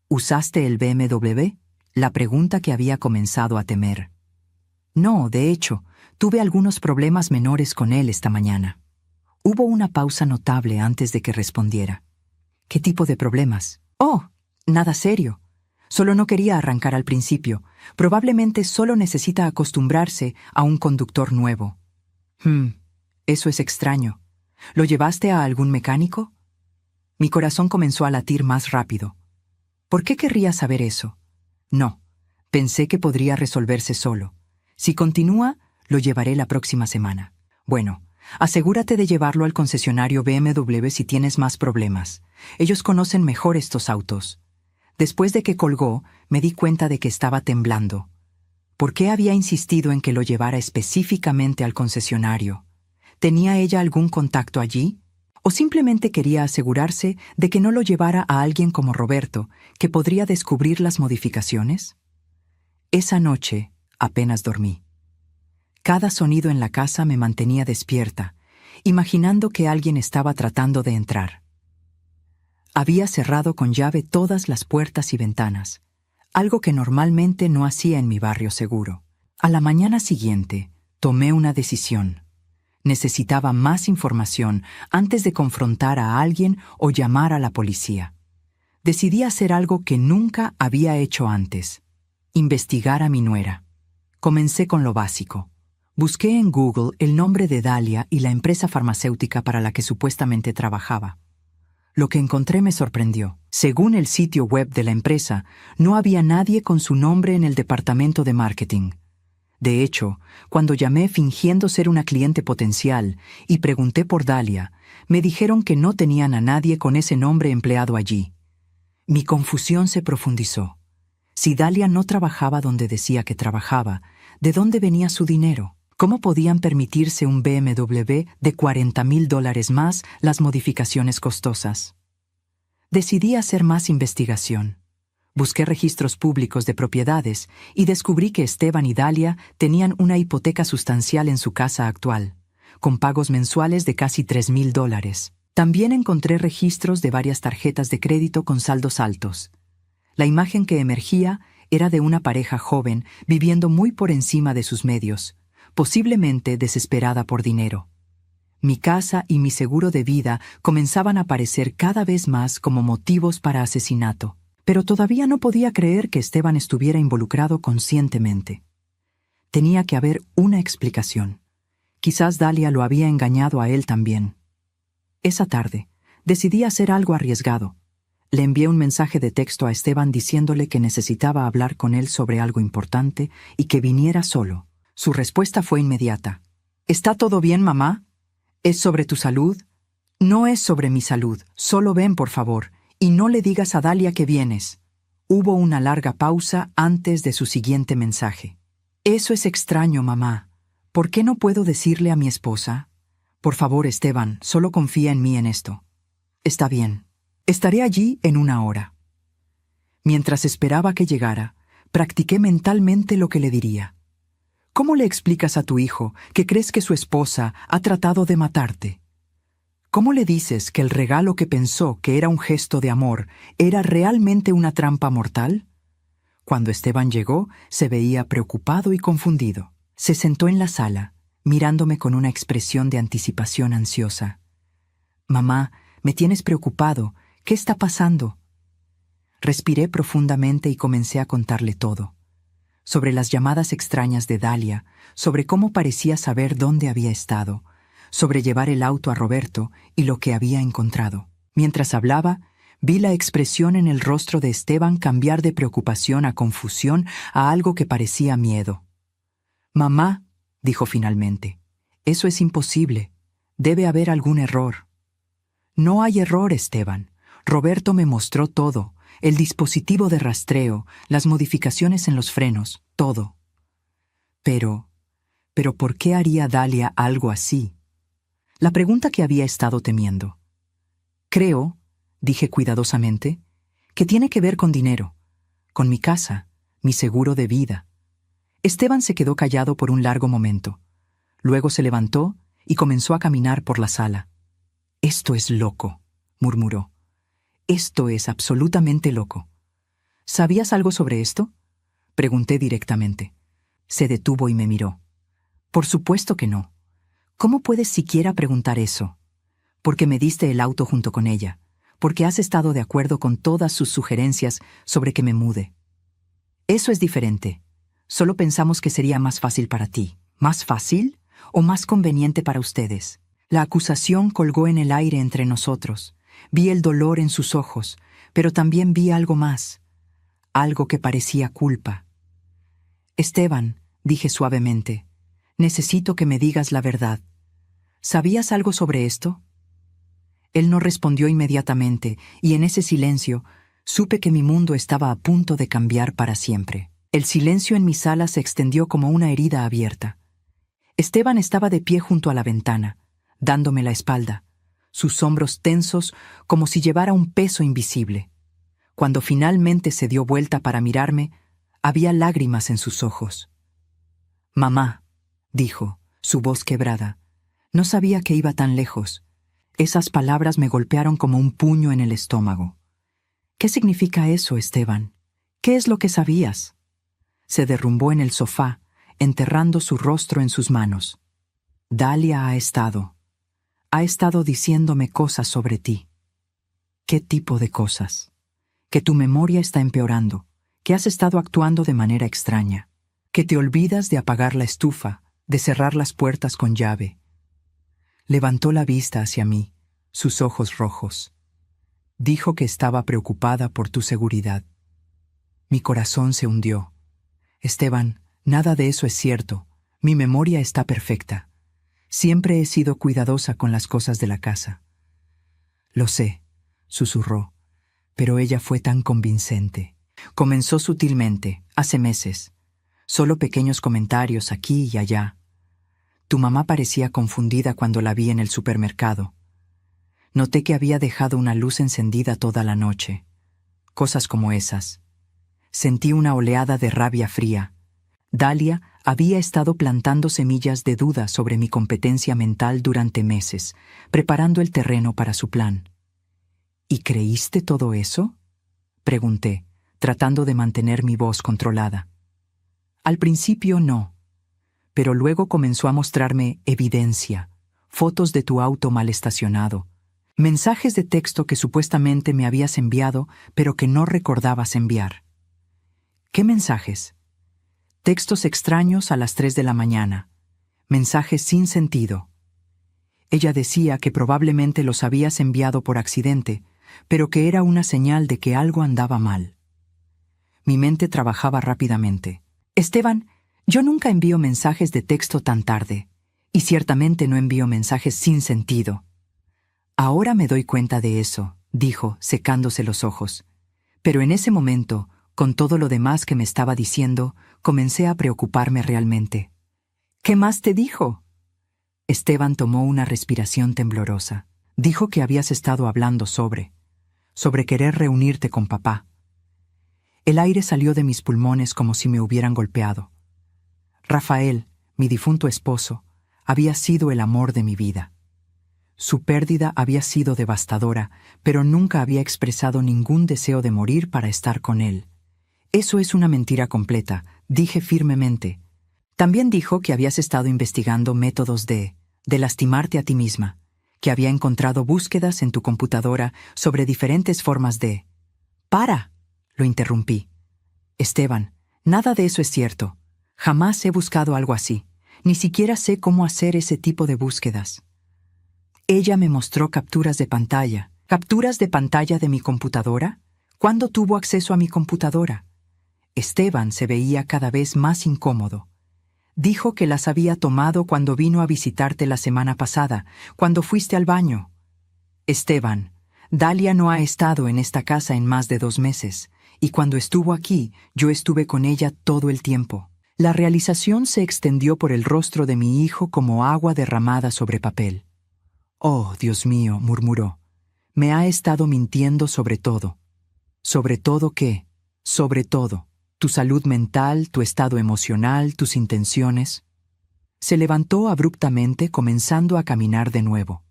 «¿Usaste el BMW?» La pregunta que había comenzado a temer. «No, de hecho, tuve algunos problemas menores con él esta mañana». Hubo una pausa notable antes de que respondiera. «¿Qué tipo de problemas?» «Oh, nada serio. Solo no quería arrancar al principio. Probablemente solo necesita acostumbrarse a un conductor nuevo». Eso es extraño. ¿Lo llevaste a algún mecánico?» Mi corazón comenzó a latir más rápido. ¿Por qué querría saber eso? No, pensé que podría resolverse solo. Si continúa, lo llevaré la próxima semana. Bueno, asegúrate de llevarlo al concesionario BMW si tienes más problemas. Ellos conocen mejor estos autos. Después de que colgó, me di cuenta de que estaba temblando. ¿Por qué había insistido en que lo llevara específicamente al concesionario? ¿Tenía ella algún contacto allí? ¿O simplemente quería asegurarse de que no lo llevara a alguien como Roberto, que podría descubrir las modificaciones? Esa noche apenas dormí. Cada sonido en la casa me mantenía despierta, imaginando que alguien estaba tratando de entrar. Había cerrado con llave todas las puertas y ventanas, algo que normalmente no hacía en mi barrio seguro. A la mañana siguiente, tomé una decisión. Necesitaba más información antes de confrontar a alguien o llamar a la policía. Decidí hacer algo que nunca había hecho antes: investigar a mi nuera. Comencé con lo básico. Busqué en Google el nombre de Dalia y la empresa farmacéutica para la que supuestamente trabajaba. Lo que encontré me sorprendió. Según el sitio web de la empresa, no había nadie con su nombre en el departamento de marketing. De hecho, cuando llamé fingiendo ser una cliente potencial y pregunté por Dalia, me dijeron que no tenían a nadie con ese nombre empleado allí. Mi confusión se profundizó. Si Dalia no trabajaba donde decía que trabajaba, ¿de dónde venía su dinero? ¿Cómo podían permitirse un BMW de $40,000 más las modificaciones costosas? Decidí hacer más investigación. Busqué registros públicos de propiedades y descubrí que Esteban y Dalia tenían una hipoteca sustancial en su casa actual, con pagos mensuales de casi $3,000. También encontré registros de varias tarjetas de crédito con saldos altos. La imagen que emergía era de una pareja joven viviendo muy por encima de sus medios, posiblemente desesperada por dinero. Mi casa y mi seguro de vida comenzaban a aparecer cada vez más como motivos para asesinato, pero todavía no podía creer que Esteban estuviera involucrado conscientemente. Tenía que haber una explicación. Quizás Dalia lo había engañado a él también. Esa tarde, decidí hacer algo arriesgado. Le envié un mensaje de texto a Esteban diciéndole que necesitaba hablar con él sobre algo importante y que viniera solo. Su respuesta fue inmediata. ¿Está todo bien, mamá? ¿Es sobre tu salud? No es sobre mi salud. Solo ven, por favor, y no le digas a Dalia que vienes. Hubo una larga pausa antes de su siguiente mensaje. Eso es extraño, mamá. ¿Por qué no puedo decirle a mi esposa? Por favor, Esteban, solo confía en mí en esto. Está bien. Estaré allí en 1 hora. Mientras esperaba que llegara, practiqué mentalmente lo que le diría. ¿Cómo le explicas a tu hijo que crees que su esposa ha tratado de matarte? ¿Cómo le dices que el regalo que pensó que era un gesto de amor era realmente una trampa mortal? Cuando Esteban llegó, se veía preocupado y confundido. Se sentó en la sala, mirándome con una expresión de anticipación ansiosa. «Mamá, me tienes preocupado. ¿Qué está pasando?» Respiré profundamente y comencé a contarle todo. Sobre las llamadas extrañas de Dalia, sobre cómo parecía saber dónde había estado, sobre llevar el auto a Roberto y lo que había encontrado. Mientras hablaba, vi la expresión en el rostro de Esteban cambiar de preocupación a confusión a algo que parecía miedo. «Mamá», dijo finalmente, «eso es imposible. Debe haber algún error». «No hay error, Esteban. Roberto me mostró todo. El dispositivo de rastreo, las modificaciones en los frenos, todo». Pero ¿por qué haría Dalia algo así? La pregunta que había estado temiendo. «Creo», dije cuidadosamente, «que tiene que ver con dinero, con mi casa, mi seguro de vida». Esteban se quedó callado por un largo momento. Luego se levantó y comenzó a caminar por la sala. «Esto es loco», murmuró. «Esto es absolutamente loco». «¿Sabías algo sobre esto?», pregunté directamente. Se detuvo y me miró. «Por supuesto que no. ¿Cómo puedes siquiera preguntar eso? Porque me diste el auto junto con ella, porque has estado de acuerdo con todas sus sugerencias sobre que me mude. Eso es diferente. Solo pensamos que sería más fácil para ti». ¿Más fácil o más conveniente para ustedes? La acusación colgó en el aire entre nosotros. Vi el dolor en sus ojos, pero también vi algo más, algo que parecía culpa. «Esteban», dije suavemente, «necesito que me digas la verdad. ¿Sabías algo sobre esto?» Él no respondió inmediatamente, y en ese silencio supe que mi mundo estaba a punto de cambiar para siempre. El silencio en mi sala se extendió como una herida abierta. Esteban estaba de pie junto a la ventana, dándome la espalda, sus hombros tensos como si llevara un peso invisible. Cuando finalmente se dio vuelta para mirarme, había lágrimas en sus ojos. «Mamá», dijo, su voz quebrada. No sabía que iba tan lejos. Esas palabras me golpearon como un puño en el estómago. «¿Qué significa eso, Esteban? ¿Qué es lo que sabías?» Se derrumbó en el sofá, enterrando su rostro en sus manos. «Dalia ha estado diciéndome cosas sobre ti». «¿Qué tipo de cosas?» «Que tu memoria está empeorando, que has estado actuando de manera extraña, que te olvidas de apagar la estufa, de cerrar las puertas con llave». Levantó la vista hacia mí, sus ojos rojos. Dijo que estaba preocupada por tu seguridad. Mi corazón se hundió. «Esteban, nada de eso es cierto. Mi memoria está perfecta. Siempre he sido cuidadosa con las cosas de la casa». «Lo sé», susurró, pero ella fue tan convincente. Comenzó sutilmente, hace meses. Solo pequeños comentarios aquí y allá. «Tu mamá parecía confundida cuando la vi en el supermercado. Noté que había dejado una luz encendida toda la noche». Cosas como esas. Sentí una oleada de rabia fría. Dalia había estado plantando semillas de duda sobre mi competencia mental durante meses, preparando el terreno para su plan. «¿Y creíste todo eso?», pregunté, tratando de mantener mi voz controlada. «Al principio no, pero luego comenzó a mostrarme evidencia, fotos de tu auto mal estacionado, mensajes de texto que supuestamente me habías enviado, pero que no recordabas enviar». «¿Qué mensajes?» «Textos extraños a las 3 de la mañana, mensajes sin sentido». Ella decía que probablemente los habías enviado por accidente, pero que era una señal de que algo andaba mal. Mi mente trabajaba rápidamente. «Esteban, yo nunca envío mensajes de texto tan tarde, y ciertamente no envío mensajes sin sentido». «Ahora me doy cuenta de eso», dijo, secándose los ojos. Pero en ese momento, con todo lo demás que me estaba diciendo, comencé a preocuparme realmente. «¿Qué más te dijo?» Esteban tomó una respiración temblorosa. «Dijo que habías estado hablando sobre querer reunirte con papá». El aire salió de mis pulmones como si me hubieran golpeado. Rafael, mi difunto esposo, había sido el amor de mi vida. Su pérdida había sido devastadora, pero nunca había expresado ningún deseo de morir para estar con él. «Eso es una mentira completa», dije firmemente. «También dijo que habías estado investigando métodos de lastimarte a ti misma, que había encontrado búsquedas en tu computadora sobre diferentes formas de...» «¡Para!», lo interrumpí. «Esteban, nada de eso es cierto. Jamás he buscado algo así. Ni siquiera sé cómo hacer ese tipo de búsquedas». Ella me mostró capturas de pantalla. ¿Capturas de pantalla de mi computadora? ¿Cuándo tuvo acceso a mi computadora? Esteban se veía cada vez más incómodo. Dijo que las había tomado cuando vino a visitarte la semana pasada, cuando fuiste al baño. «Esteban, Dalia no ha estado en esta casa en más de 2 meses, y cuando estuvo aquí, yo estuve con ella todo el tiempo». La realización se extendió por el rostro de mi hijo como agua derramada sobre papel. «Oh, Dios mío», murmuró, «me ha estado mintiendo sobre todo». «¿Sobre todo qué?». «Sobre todo. Tu salud mental, tu estado emocional, tus intenciones». Se levantó abruptamente, comenzando a caminar de nuevo.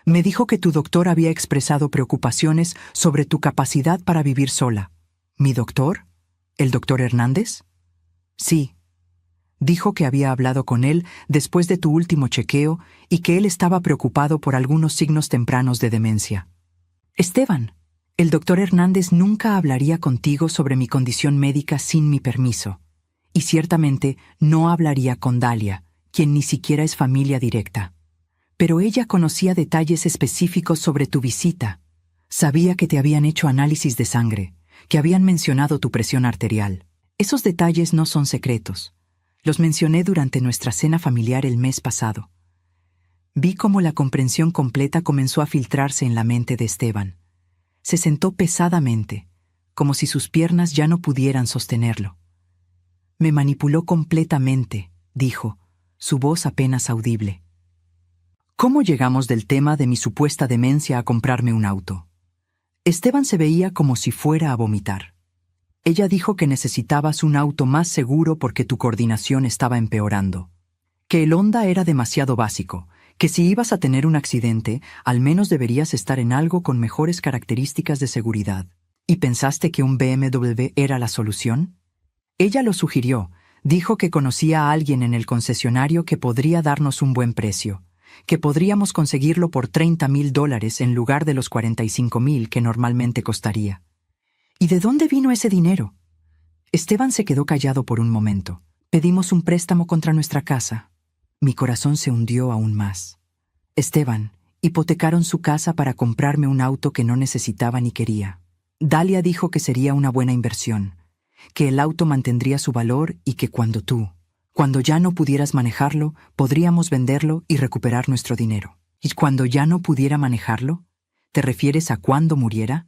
«Me dijo que tu doctor había expresado preocupaciones sobre tu capacidad para vivir sola». «¿Mi doctor? ¿El doctor Hernández?» «Sí». Dijo que había hablado con él después de tu último chequeo y que él estaba preocupado por algunos signos tempranos de demencia». «Esteban, el doctor Hernández nunca hablaría contigo sobre mi condición médica sin mi permiso. Y ciertamente no hablaría con Dalia, quien ni siquiera es familia directa. Pero ella conocía detalles específicos sobre tu visita. Sabía que te habían hecho análisis de sangre, que habían mencionado tu presión arterial. Esos detalles no son secretos. Los mencioné durante nuestra cena familiar el mes pasado». Vi cómo la comprensión completa comenzó a filtrarse en la mente de Esteban. Se sentó pesadamente, como si sus piernas ya no pudieran sostenerlo. Me manipuló completamente, dijo, su voz apenas audible. ¿Cómo llegamos del tema de mi supuesta demencia a comprarme un auto? Esteban se veía como si fuera a vomitar. Ella dijo que necesitabas un auto más seguro porque tu coordinación estaba empeorando. Que el Honda era demasiado básico, que si ibas a tener un accidente, al menos deberías estar en algo con mejores características de seguridad. ¿Y pensaste que un BMW era la solución? Ella lo sugirió. Dijo que conocía a alguien en el concesionario que podría darnos un buen precio, que podríamos conseguirlo por $30,000 en lugar de los $45,000 que normalmente costaría. ¿Y de dónde vino ese dinero? Esteban se quedó callado por un momento. Pedimos un préstamo contra nuestra casa. Mi corazón se hundió aún más. Esteban, hipotecaron su casa para comprarme un auto que no necesitaba ni quería. Dalia dijo que sería una buena inversión, que el auto mantendría su valor y que cuando ya no pudieras manejarlo, podríamos venderlo y recuperar nuestro dinero. ¿Y cuando ya no pudiera manejarlo? ¿Te refieres a cuando muriera?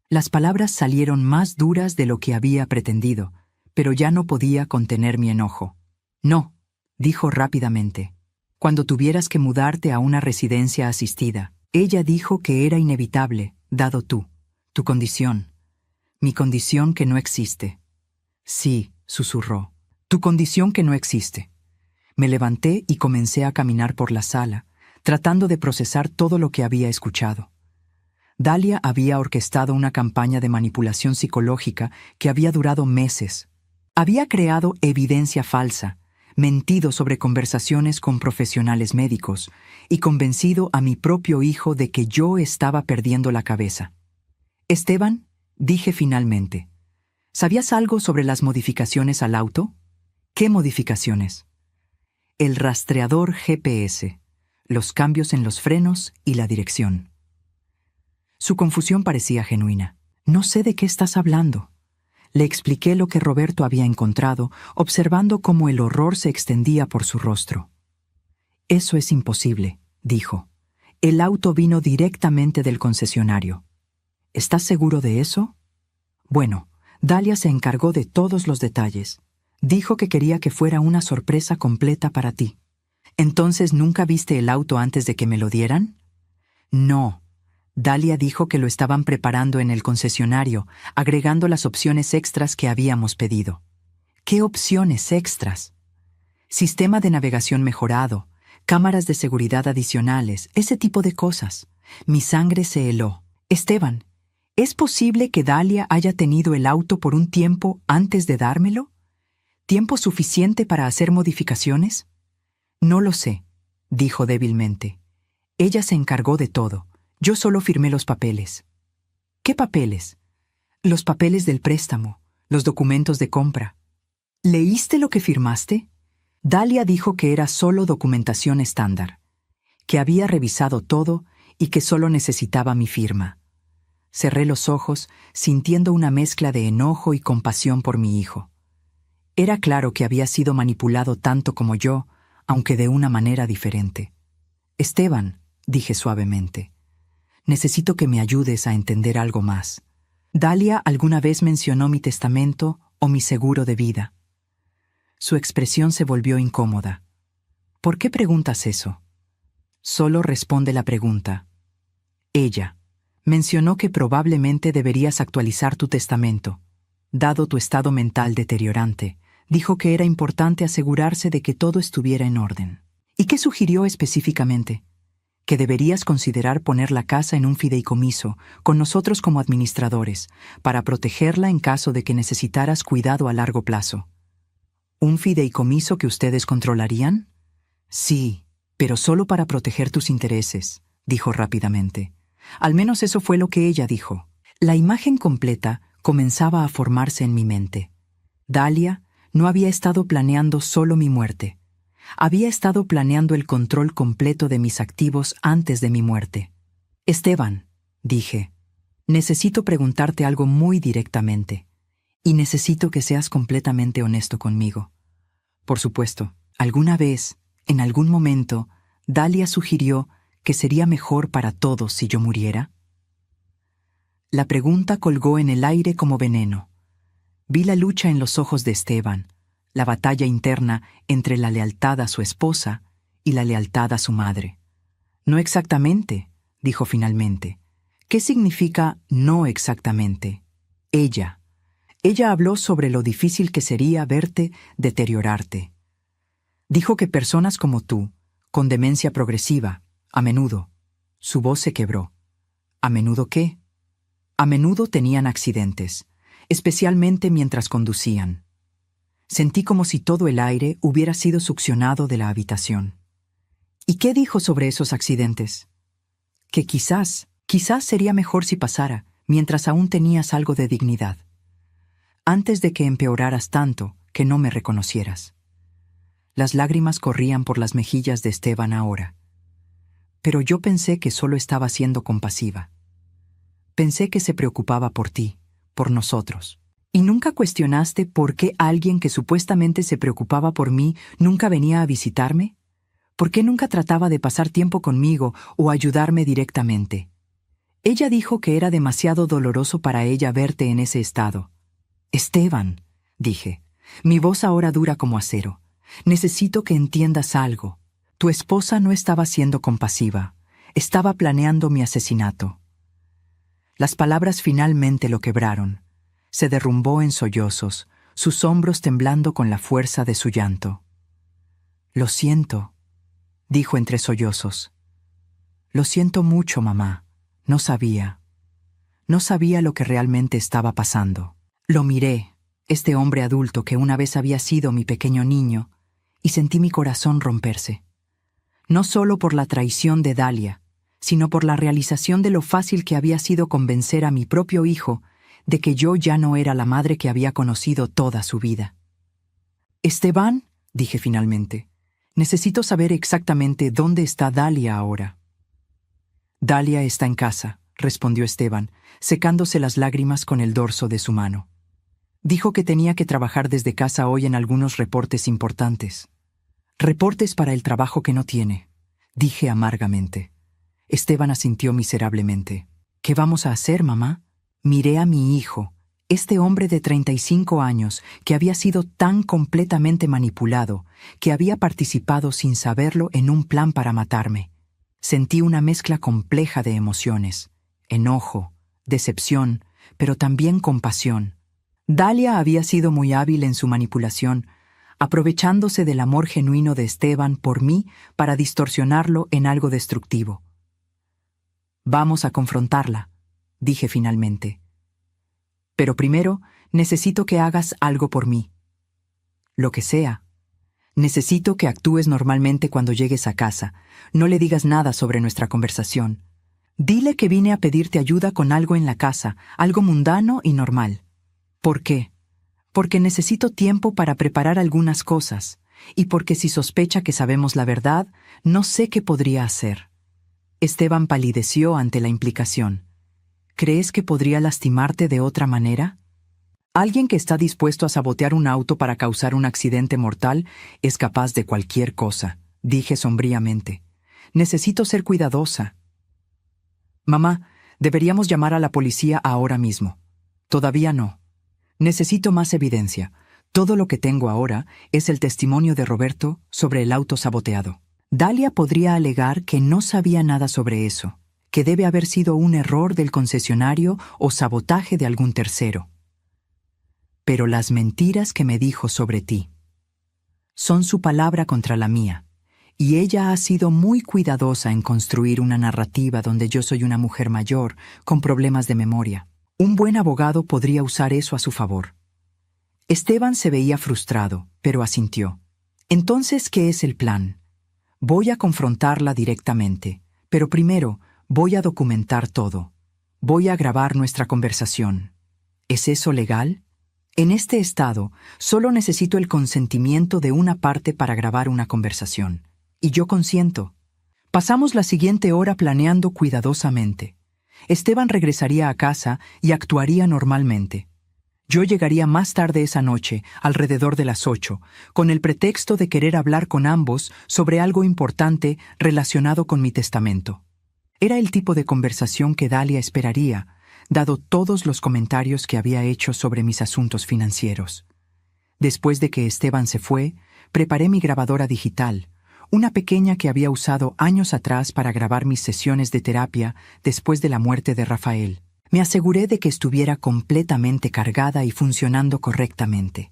Las palabras salieron más duras de lo que había pretendido, pero ya no podía contener mi enojo. No, dijo rápidamente. Cuando tuvieras que mudarte a una residencia asistida. Ella dijo que era inevitable, dado tu condición. Mi condición que no existe. Sí, susurró. Tu condición que no existe. Me levanté y comencé a caminar por la sala, tratando de procesar todo lo que había escuchado. Dalia había orquestado una campaña de manipulación psicológica que había durado meses. Había creado evidencia falsa, mentido sobre conversaciones con profesionales médicos y convencido a mi propio hijo de que yo estaba perdiendo la cabeza. Esteban, dije finalmente, ¿sabías algo sobre las modificaciones al auto? ¿Qué modificaciones? El rastreador GPS, los cambios en los frenos y la dirección. Su confusión parecía genuina. No sé de qué estás hablando. Le expliqué lo que Roberto había encontrado, observando cómo el horror se extendía por su rostro. Eso es imposible, dijo. El auto vino directamente del concesionario. ¿Estás seguro de eso? Bueno, Dalia se encargó de todos los detalles. Dijo que quería que fuera una sorpresa completa para ti. ¿Entonces nunca viste el auto antes de que me lo dieran? No. Dalia dijo que lo estaban preparando en el concesionario, agregando las opciones extras que habíamos pedido. ¿Qué opciones extras? Sistema de navegación mejorado, cámaras de seguridad adicionales, ese tipo de cosas. Mi sangre se heló. Esteban, ¿es posible que Dalia haya tenido el auto por un tiempo antes de dármelo? ¿Tiempo suficiente para hacer modificaciones? No lo sé, dijo débilmente. Ella se encargó de todo. Yo solo firmé los papeles. ¿Qué papeles? Los papeles del préstamo, los documentos de compra. ¿Leíste lo que firmaste? Dalia dijo que era solo documentación estándar, que había revisado todo y que solo necesitaba mi firma. Cerré los ojos, sintiendo una mezcla de enojo y compasión por mi hijo. Era claro que había sido manipulado tanto como yo, aunque de una manera diferente. Esteban, dije suavemente, necesito que me ayudes a entender algo más. Dalia alguna vez mencionó mi testamento o mi seguro de vida. Su expresión se volvió incómoda. ¿Por qué preguntas eso? Solo responde la pregunta. Ella mencionó que probablemente deberías actualizar tu testamento. Dado tu estado mental deteriorante, dijo que era importante asegurarse de que todo estuviera en orden. ¿Y qué sugirió específicamente? Que deberías considerar poner la casa en un fideicomiso, con nosotros como administradores, para protegerla en caso de que necesitaras cuidado a largo plazo. ¿Un fideicomiso que ustedes controlarían? Sí, pero solo para proteger tus intereses, dijo rápidamente. Al menos eso fue lo que ella dijo. La imagen completa comenzaba a formarse en mi mente. Dalia no había estado planeando solo mi muerte. Había estado planeando el control completo de mis activos antes de mi muerte. Esteban, dije, necesito preguntarte algo muy directamente, y necesito que seas completamente honesto conmigo. Por supuesto, alguna vez, en algún momento, Dalia sugirió que sería mejor para todos si yo muriera. La pregunta colgó en el aire como veneno. Vi la lucha en los ojos de Esteban, la batalla interna entre la lealtad a su esposa y la lealtad a su madre. No exactamente, dijo finalmente. ¿Qué significa no exactamente? Ella. Ella habló sobre lo difícil que sería verte deteriorarte. Dijo que personas como tú, con demencia progresiva, a menudo, su voz se quebró. ¿A menudo qué? A menudo tenían accidentes, especialmente mientras conducían. Sentí como si todo el aire hubiera sido succionado de la habitación. ¿Y qué dijo sobre esos accidentes? Que quizás sería mejor si pasara, mientras aún tenías algo de dignidad. Antes de que empeoraras tanto que no me reconocieras. Las lágrimas corrían por las mejillas de Esteban ahora. Pero yo pensé que solo estaba siendo compasiva. Pensé que se preocupaba por ti, por nosotros. ¿Y nunca cuestionaste por qué alguien que supuestamente se preocupaba por mí nunca venía a visitarme? ¿Por qué nunca trataba de pasar tiempo conmigo o ayudarme directamente? Ella dijo que era demasiado doloroso para ella verte en ese estado. Esteban, dije, mi voz ahora dura como acero. Necesito que entiendas algo. Tu esposa no estaba siendo compasiva. Estaba planeando mi asesinato. Las palabras finalmente lo quebraron. Se derrumbó en sollozos, sus hombros temblando con la fuerza de su llanto. Lo siento, dijo entre sollozos. Lo siento mucho, mamá. No sabía. No sabía lo que realmente estaba pasando. Lo miré, este hombre adulto que una vez había sido mi pequeño niño, y sentí mi corazón romperse. No solo por la traición de Dalia, sino por la realización de lo fácil que había sido convencer a mi propio hijo de que yo ya no era la madre que había conocido toda su vida. Esteban, dije finalmente, necesito saber exactamente dónde está Dalia ahora. Dalia está en casa, respondió Esteban, secándose las lágrimas con el dorso de su mano. Dijo que tenía que trabajar desde casa hoy en algunos reportes importantes. Reportes para el trabajo que no tiene, dije amargamente. Esteban asintió miserablemente. ¿Qué vamos a hacer, mamá? Miré a mi hijo, este hombre de 35 años que había sido tan completamente manipulado, que había participado sin saberlo en un plan para matarme. Sentí una mezcla compleja de emociones, enojo, decepción, pero también compasión. Dalia había sido muy hábil en su manipulación, aprovechándose del amor genuino de Esteban por mí para distorsionarlo en algo destructivo. Vamos a confrontarla, dije finalmente. Pero primero necesito que hagas algo por mí. Lo que sea. Necesito que actúes normalmente cuando llegues a casa. No le digas nada sobre nuestra conversación. Dile que vine a pedirte ayuda con algo en la casa, algo mundano y normal. ¿Por qué? Porque necesito tiempo para preparar algunas cosas, y porque si sospecha que sabemos la verdad, no sé qué podría hacer. Esteban palideció ante la implicación. ¿Crees que podría lastimarte de otra manera? Alguien que está dispuesto a sabotear un auto para causar un accidente mortal es capaz de cualquier cosa, dije sombríamente. Necesito ser cuidadosa. Mamá, deberíamos llamar a la policía ahora mismo. Todavía no. Necesito más evidencia. Todo lo que tengo ahora es el testimonio de Roberto sobre el auto saboteado. Dalia podría alegar que no sabía nada sobre eso, que debe haber sido un error del concesionario o sabotaje de algún tercero. Pero las mentiras que me dijo sobre ti son su palabra contra la mía, y ella ha sido muy cuidadosa en construir una narrativa donde yo soy una mujer mayor con problemas de memoria. Un buen abogado podría usar eso a su favor. Esteban se veía frustrado, pero asintió. Entonces, ¿qué es el plan? Voy a confrontarla directamente, pero primero voy a documentar todo. Voy a grabar nuestra conversación. ¿Es eso legal? En este estado, solo necesito el consentimiento de una parte para grabar una conversación. Y yo consiento. Pasamos la siguiente hora planeando cuidadosamente. Esteban regresaría a casa y actuaría normalmente. Yo llegaría más tarde esa noche, alrededor de las 8, con el pretexto de querer hablar con ambos sobre algo importante relacionado con mi testamento. Era el tipo de conversación que Dalia esperaría, dado todos los comentarios que había hecho sobre mis asuntos financieros. Después de que Esteban se fue, preparé mi grabadora digital, una pequeña que había usado años atrás para grabar mis sesiones de terapia después de la muerte de Rafael. Me aseguré de que estuviera completamente cargada y funcionando correctamente.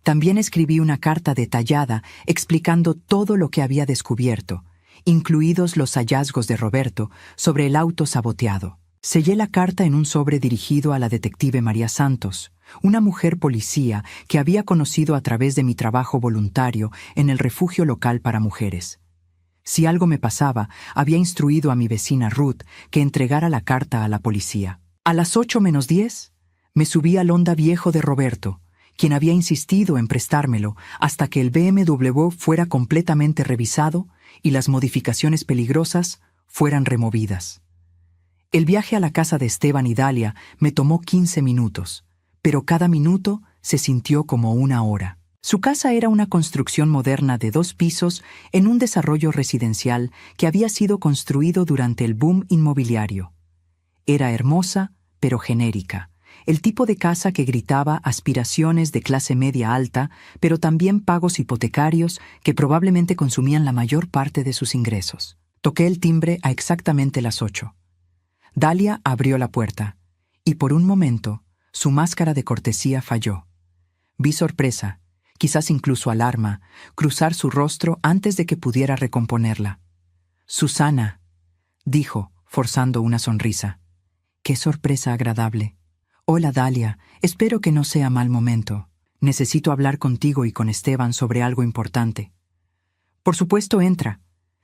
También escribí una carta detallada explicando todo lo que había descubierto, incluidos los hallazgos de Roberto sobre el auto saboteado. Sellé la carta en un sobre dirigido a la detective María Santos, una mujer policía que había conocido a través de mi trabajo voluntario en el refugio local para mujeres. Si algo me pasaba, había instruido a mi vecina Ruth que entregara la carta a la policía. A las 8:10, me subí al Honda viejo de Roberto, quien había insistido en prestármelo hasta que el BMW fuera completamente revisado y las modificaciones peligrosas fueran removidas. El viaje a la casa de Esteban y Dalia me tomó 15 minutos, pero cada minuto se sintió como una hora. Su casa era una construcción moderna de 2 pisos en un desarrollo residencial que había sido construido durante el boom inmobiliario. Era hermosa, pero genérica, el tipo de casa que gritaba aspiraciones de clase media alta, pero también pagos hipotecarios que probablemente consumían la mayor parte de sus ingresos. Toqué el timbre a exactamente las 8. Dalia abrió la puerta, y por un momento, su máscara de cortesía falló. Vi sorpresa, quizás incluso alarma, cruzar su rostro antes de que pudiera recomponerla. «Susana», dijo, forzando una sonrisa. «Qué sorpresa agradable. Hola, Dalia, espero que no sea mal momento. Necesito hablar contigo y con Esteban sobre algo importante». «Por supuesto, entra».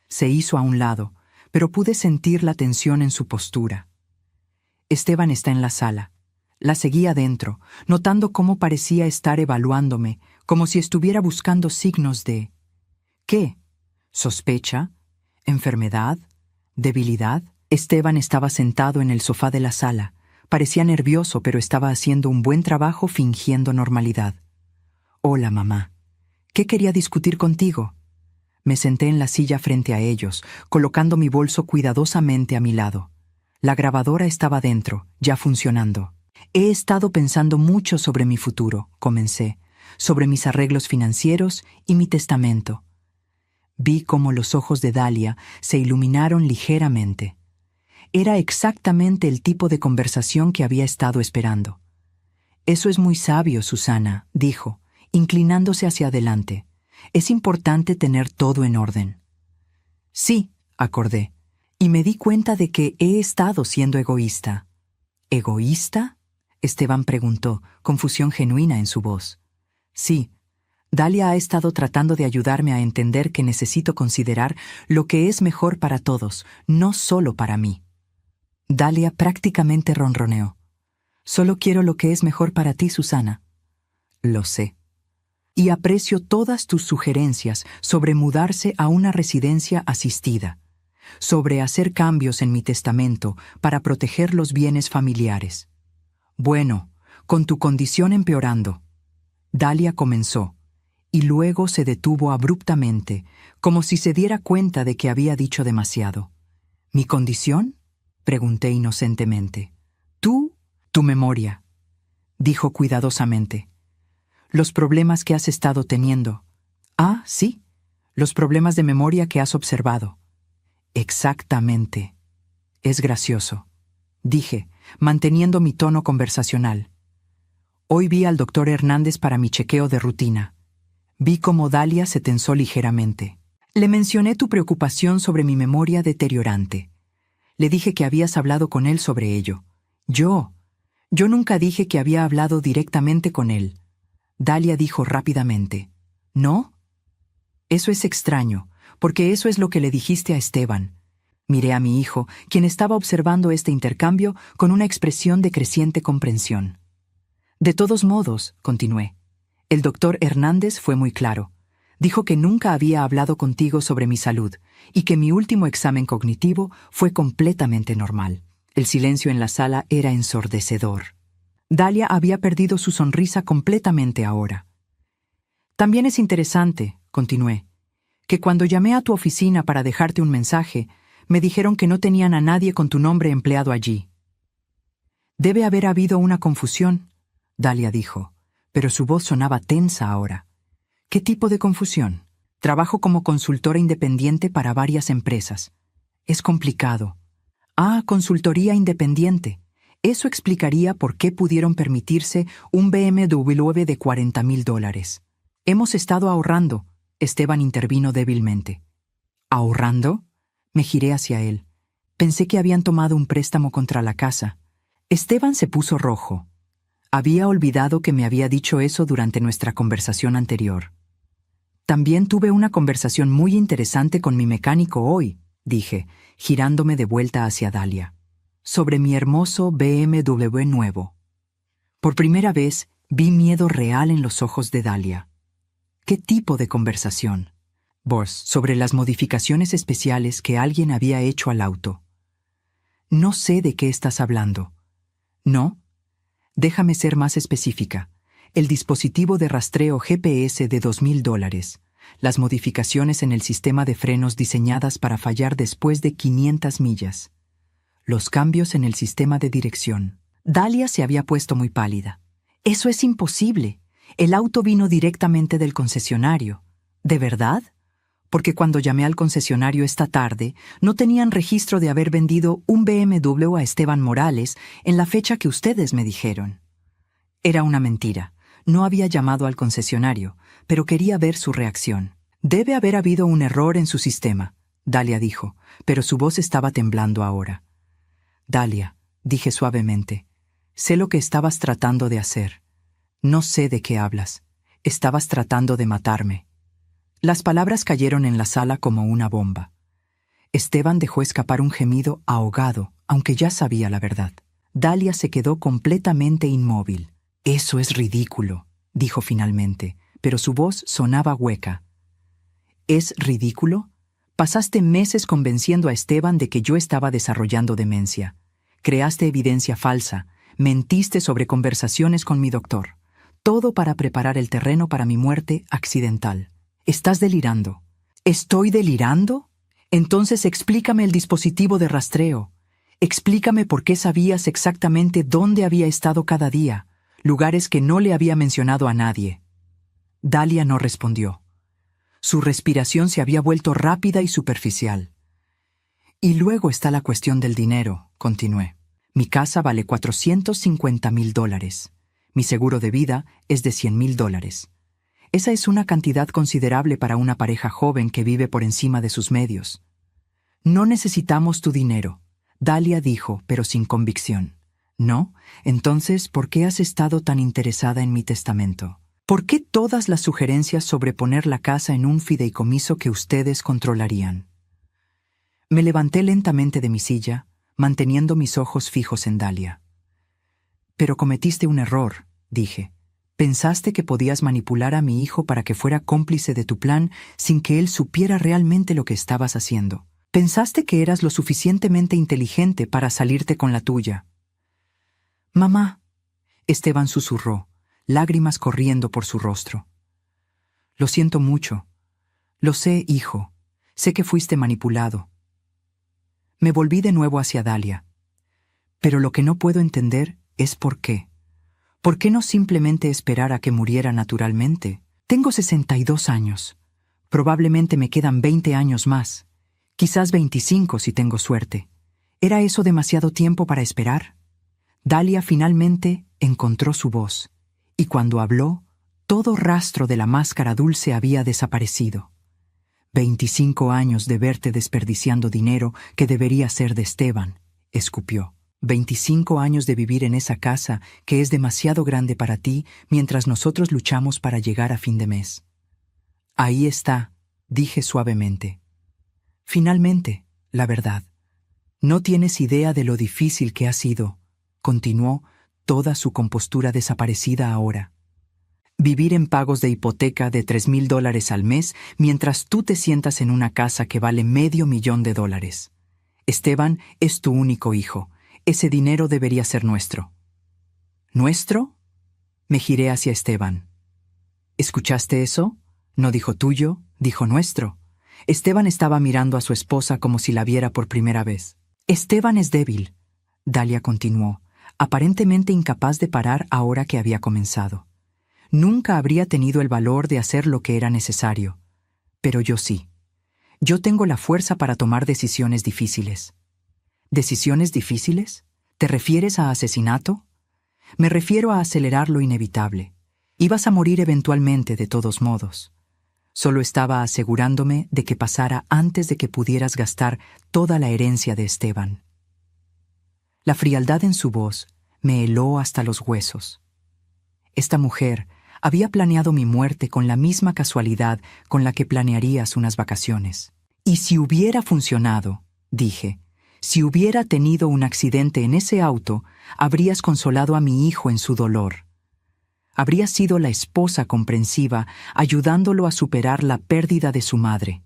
Se hizo a un lado, pero pude sentir la tensión en su postura. Esteban está en la sala. La seguí adentro, notando cómo parecía estar evaluándome, como si estuviera buscando signos de... ¿Qué? ¿Sospecha? ¿Enfermedad? ¿Debilidad? Esteban estaba sentado en el sofá de la sala. Parecía nervioso, pero estaba haciendo un buen trabajo fingiendo normalidad. «Hola, mamá. ¿Qué quería discutir contigo?» Me senté en la silla frente a ellos, colocando mi bolso cuidadosamente a mi lado. La grabadora estaba dentro, ya funcionando. «He estado pensando mucho sobre mi futuro», comencé, «sobre mis arreglos financieros y mi testamento». Vi cómo los ojos de Dalia se iluminaron ligeramente. Era exactamente el tipo de conversación que había estado esperando. «Eso es muy sabio, Susana», dijo, inclinándose hacia adelante. «Es importante tener todo en orden». «Sí», acordé, y me di cuenta de que he estado siendo egoísta. «¿Egoísta?», Esteban preguntó, confusión genuina en su voz. «Sí, Dalia ha estado tratando de ayudarme a entender que necesito considerar lo que es mejor para todos, no solo para mí». Dalia prácticamente ronroneó. «Solo quiero lo que es mejor para ti, Susana». «Lo sé. Y aprecio todas tus sugerencias sobre mudarse a una residencia asistida, sobre hacer cambios en mi testamento para proteger los bienes familiares. Bueno, con tu condición empeorando». Dalia comenzó, y luego se detuvo abruptamente, como si se diera cuenta de que había dicho demasiado. «¿Mi condición?», pregunté inocentemente. «Tu memoria», dijo cuidadosamente. «Los problemas que has estado teniendo». «Ah, sí, los problemas de memoria que has observado». «Exactamente. Es gracioso», dije, manteniendo mi tono conversacional. «Hoy vi al doctor Hernández para mi chequeo de rutina». Vi cómo Dalia se tensó ligeramente. «Le mencioné tu preocupación sobre mi memoria deteriorante. Le dije que habías hablado con él sobre ello». Yo nunca dije que había hablado directamente con él». Dalia dijo rápidamente. «¿No? Eso es extraño, porque eso es lo que le dijiste a Esteban». Miré a mi hijo, quien estaba observando este intercambio con una expresión de creciente comprensión. «De todos modos», continué, «el doctor Hernández fue muy claro. Dijo que nunca había hablado contigo sobre mi salud y que mi último examen cognitivo fue completamente normal». El silencio en la sala era ensordecedor. Dalia había perdido su sonrisa completamente ahora. «También es interesante», continué, «que cuando llamé a tu oficina para dejarte un mensaje, me dijeron que no tenían a nadie con tu nombre empleado allí». «Debe haber habido una confusión», Dalia dijo, pero su voz sonaba tensa ahora. ¿Qué tipo de confusión? Trabajo como consultora independiente para varias empresas. Es complicado. Ah, consultoría independiente. Eso explicaría por qué pudieron permitirse un BMW de $40,000. Hemos estado ahorrando. Esteban intervino débilmente. ¿Ahorrando? Me giré hacia él. Pensé que habían tomado un préstamo contra la casa. Esteban se puso rojo. Había olvidado que me había dicho eso durante nuestra conversación anterior. También tuve una conversación muy interesante con mi mecánico hoy, dije, girándome de vuelta hacia Dalia. Sobre mi hermoso BMW nuevo. Por primera vez vi miedo real en los ojos de Dalia. ¿Qué tipo de conversación? Boss, sobre las modificaciones especiales que alguien había hecho al auto. No sé de qué estás hablando. ¿No? Déjame ser más específica. El dispositivo de rastreo GPS de $2,000. Las modificaciones en el sistema de frenos diseñadas para fallar después de 500 millas. Los cambios en el sistema de dirección. Dalia se había puesto muy pálida. Eso es imposible. El auto vino directamente del concesionario. ¿De verdad? Porque cuando llamé al concesionario esta tarde, no tenían registro de haber vendido un BMW a Esteban Morales en la fecha que ustedes me dijeron. Era una mentira. No había llamado al concesionario, pero quería ver su reacción. Debe haber habido un error en su sistema, Dalia dijo, pero su voz estaba temblando ahora. Dalia, dije suavemente, sé lo que estabas tratando de hacer. No sé de qué hablas. Estabas tratando de matarme. Las palabras cayeron en la sala como una bomba. Esteban dejó escapar un gemido ahogado, aunque ya sabía la verdad. Dalia se quedó completamente inmóvil. Eso es ridículo, dijo finalmente, pero su voz sonaba hueca. ¿Es ridículo? Pasaste meses convenciendo a Esteban de que yo estaba desarrollando demencia. Creaste evidencia falsa, mentiste sobre conversaciones con mi doctor. Todo para preparar el terreno para mi muerte accidental. Estás delirando. ¿Estoy delirando? Entonces explícame el dispositivo de rastreo. Explícame por qué sabías exactamente dónde había estado cada día, lugares que no le había mencionado a nadie. Dalia no respondió. Su respiración se había vuelto rápida y superficial. Y luego está la cuestión del dinero, continué. Mi casa vale $450,000. Mi seguro de vida es de $100,000. Esa es una cantidad considerable para una pareja joven que vive por encima de sus medios. No necesitamos tu dinero, Dalia dijo, pero sin convicción. ¿No? Entonces, ¿por qué has estado tan interesada en mi testamento? ¿Por qué todas las sugerencias sobre poner la casa en un fideicomiso que ustedes controlarían? Me levanté lentamente de mi silla, manteniendo mis ojos fijos en Dalia. Pero cometiste un error, dije. Pensaste que podías manipular a mi hijo para que fuera cómplice de tu plan sin que él supiera realmente lo que estabas haciendo. Pensaste que eras lo suficientemente inteligente para salirte con la tuya. Mamá, Esteban susurró, lágrimas corriendo por su rostro. Lo siento mucho. Lo sé, hijo. Sé que fuiste manipulado. Me volví de nuevo hacia Dalia. Pero lo que no puedo entender es por qué. ¿Por qué no simplemente esperar a que muriera naturalmente? Tengo 62 años. Probablemente me quedan 20 años más. Quizás 25 si tengo suerte. ¿Era eso demasiado tiempo para esperar? Dalia finalmente encontró su voz, y cuando habló, todo rastro de la máscara dulce había desaparecido. 25 años de verte desperdiciando dinero que debería ser de Esteban, escupió. 25 años de vivir en esa casa que es demasiado grande para ti mientras nosotros luchamos para llegar a fin de mes. Ahí está, dije suavemente. Finalmente, la verdad. No tienes idea de lo difícil que ha sido, continuó, toda su compostura desaparecida ahora. Vivir en pagos de hipoteca de $3,000 al mes mientras tú te sientas en una casa que vale $500,000. Esteban es tu único hijo. Ese dinero debería ser nuestro. ¿Nuestro? Me giré hacia Esteban. ¿Escuchaste eso? No dijo tuyo, dijo nuestro. Esteban estaba mirando a su esposa como si la viera por primera vez. Esteban es débil, Dalia continuó, aparentemente incapaz de parar ahora que había comenzado. Nunca habría tenido el valor de hacer lo que era necesario. Pero yo sí. Yo tengo la fuerza para tomar decisiones difíciles. ¿Decisiones difíciles? ¿Te refieres a asesinato? Me refiero a acelerar lo inevitable. Ibas a morir eventualmente de todos modos. Solo estaba asegurándome de que pasara antes de que pudieras gastar toda la herencia de Esteban. La frialdad en su voz me heló hasta los huesos. Esta mujer había planeado mi muerte con la misma casualidad con la que planearías unas vacaciones. Y si hubiera funcionado, dije, si hubiera tenido un accidente en ese auto, habrías consolado a mi hijo en su dolor. Habría sido la esposa comprensiva, ayudándolo a superar la pérdida de su madre.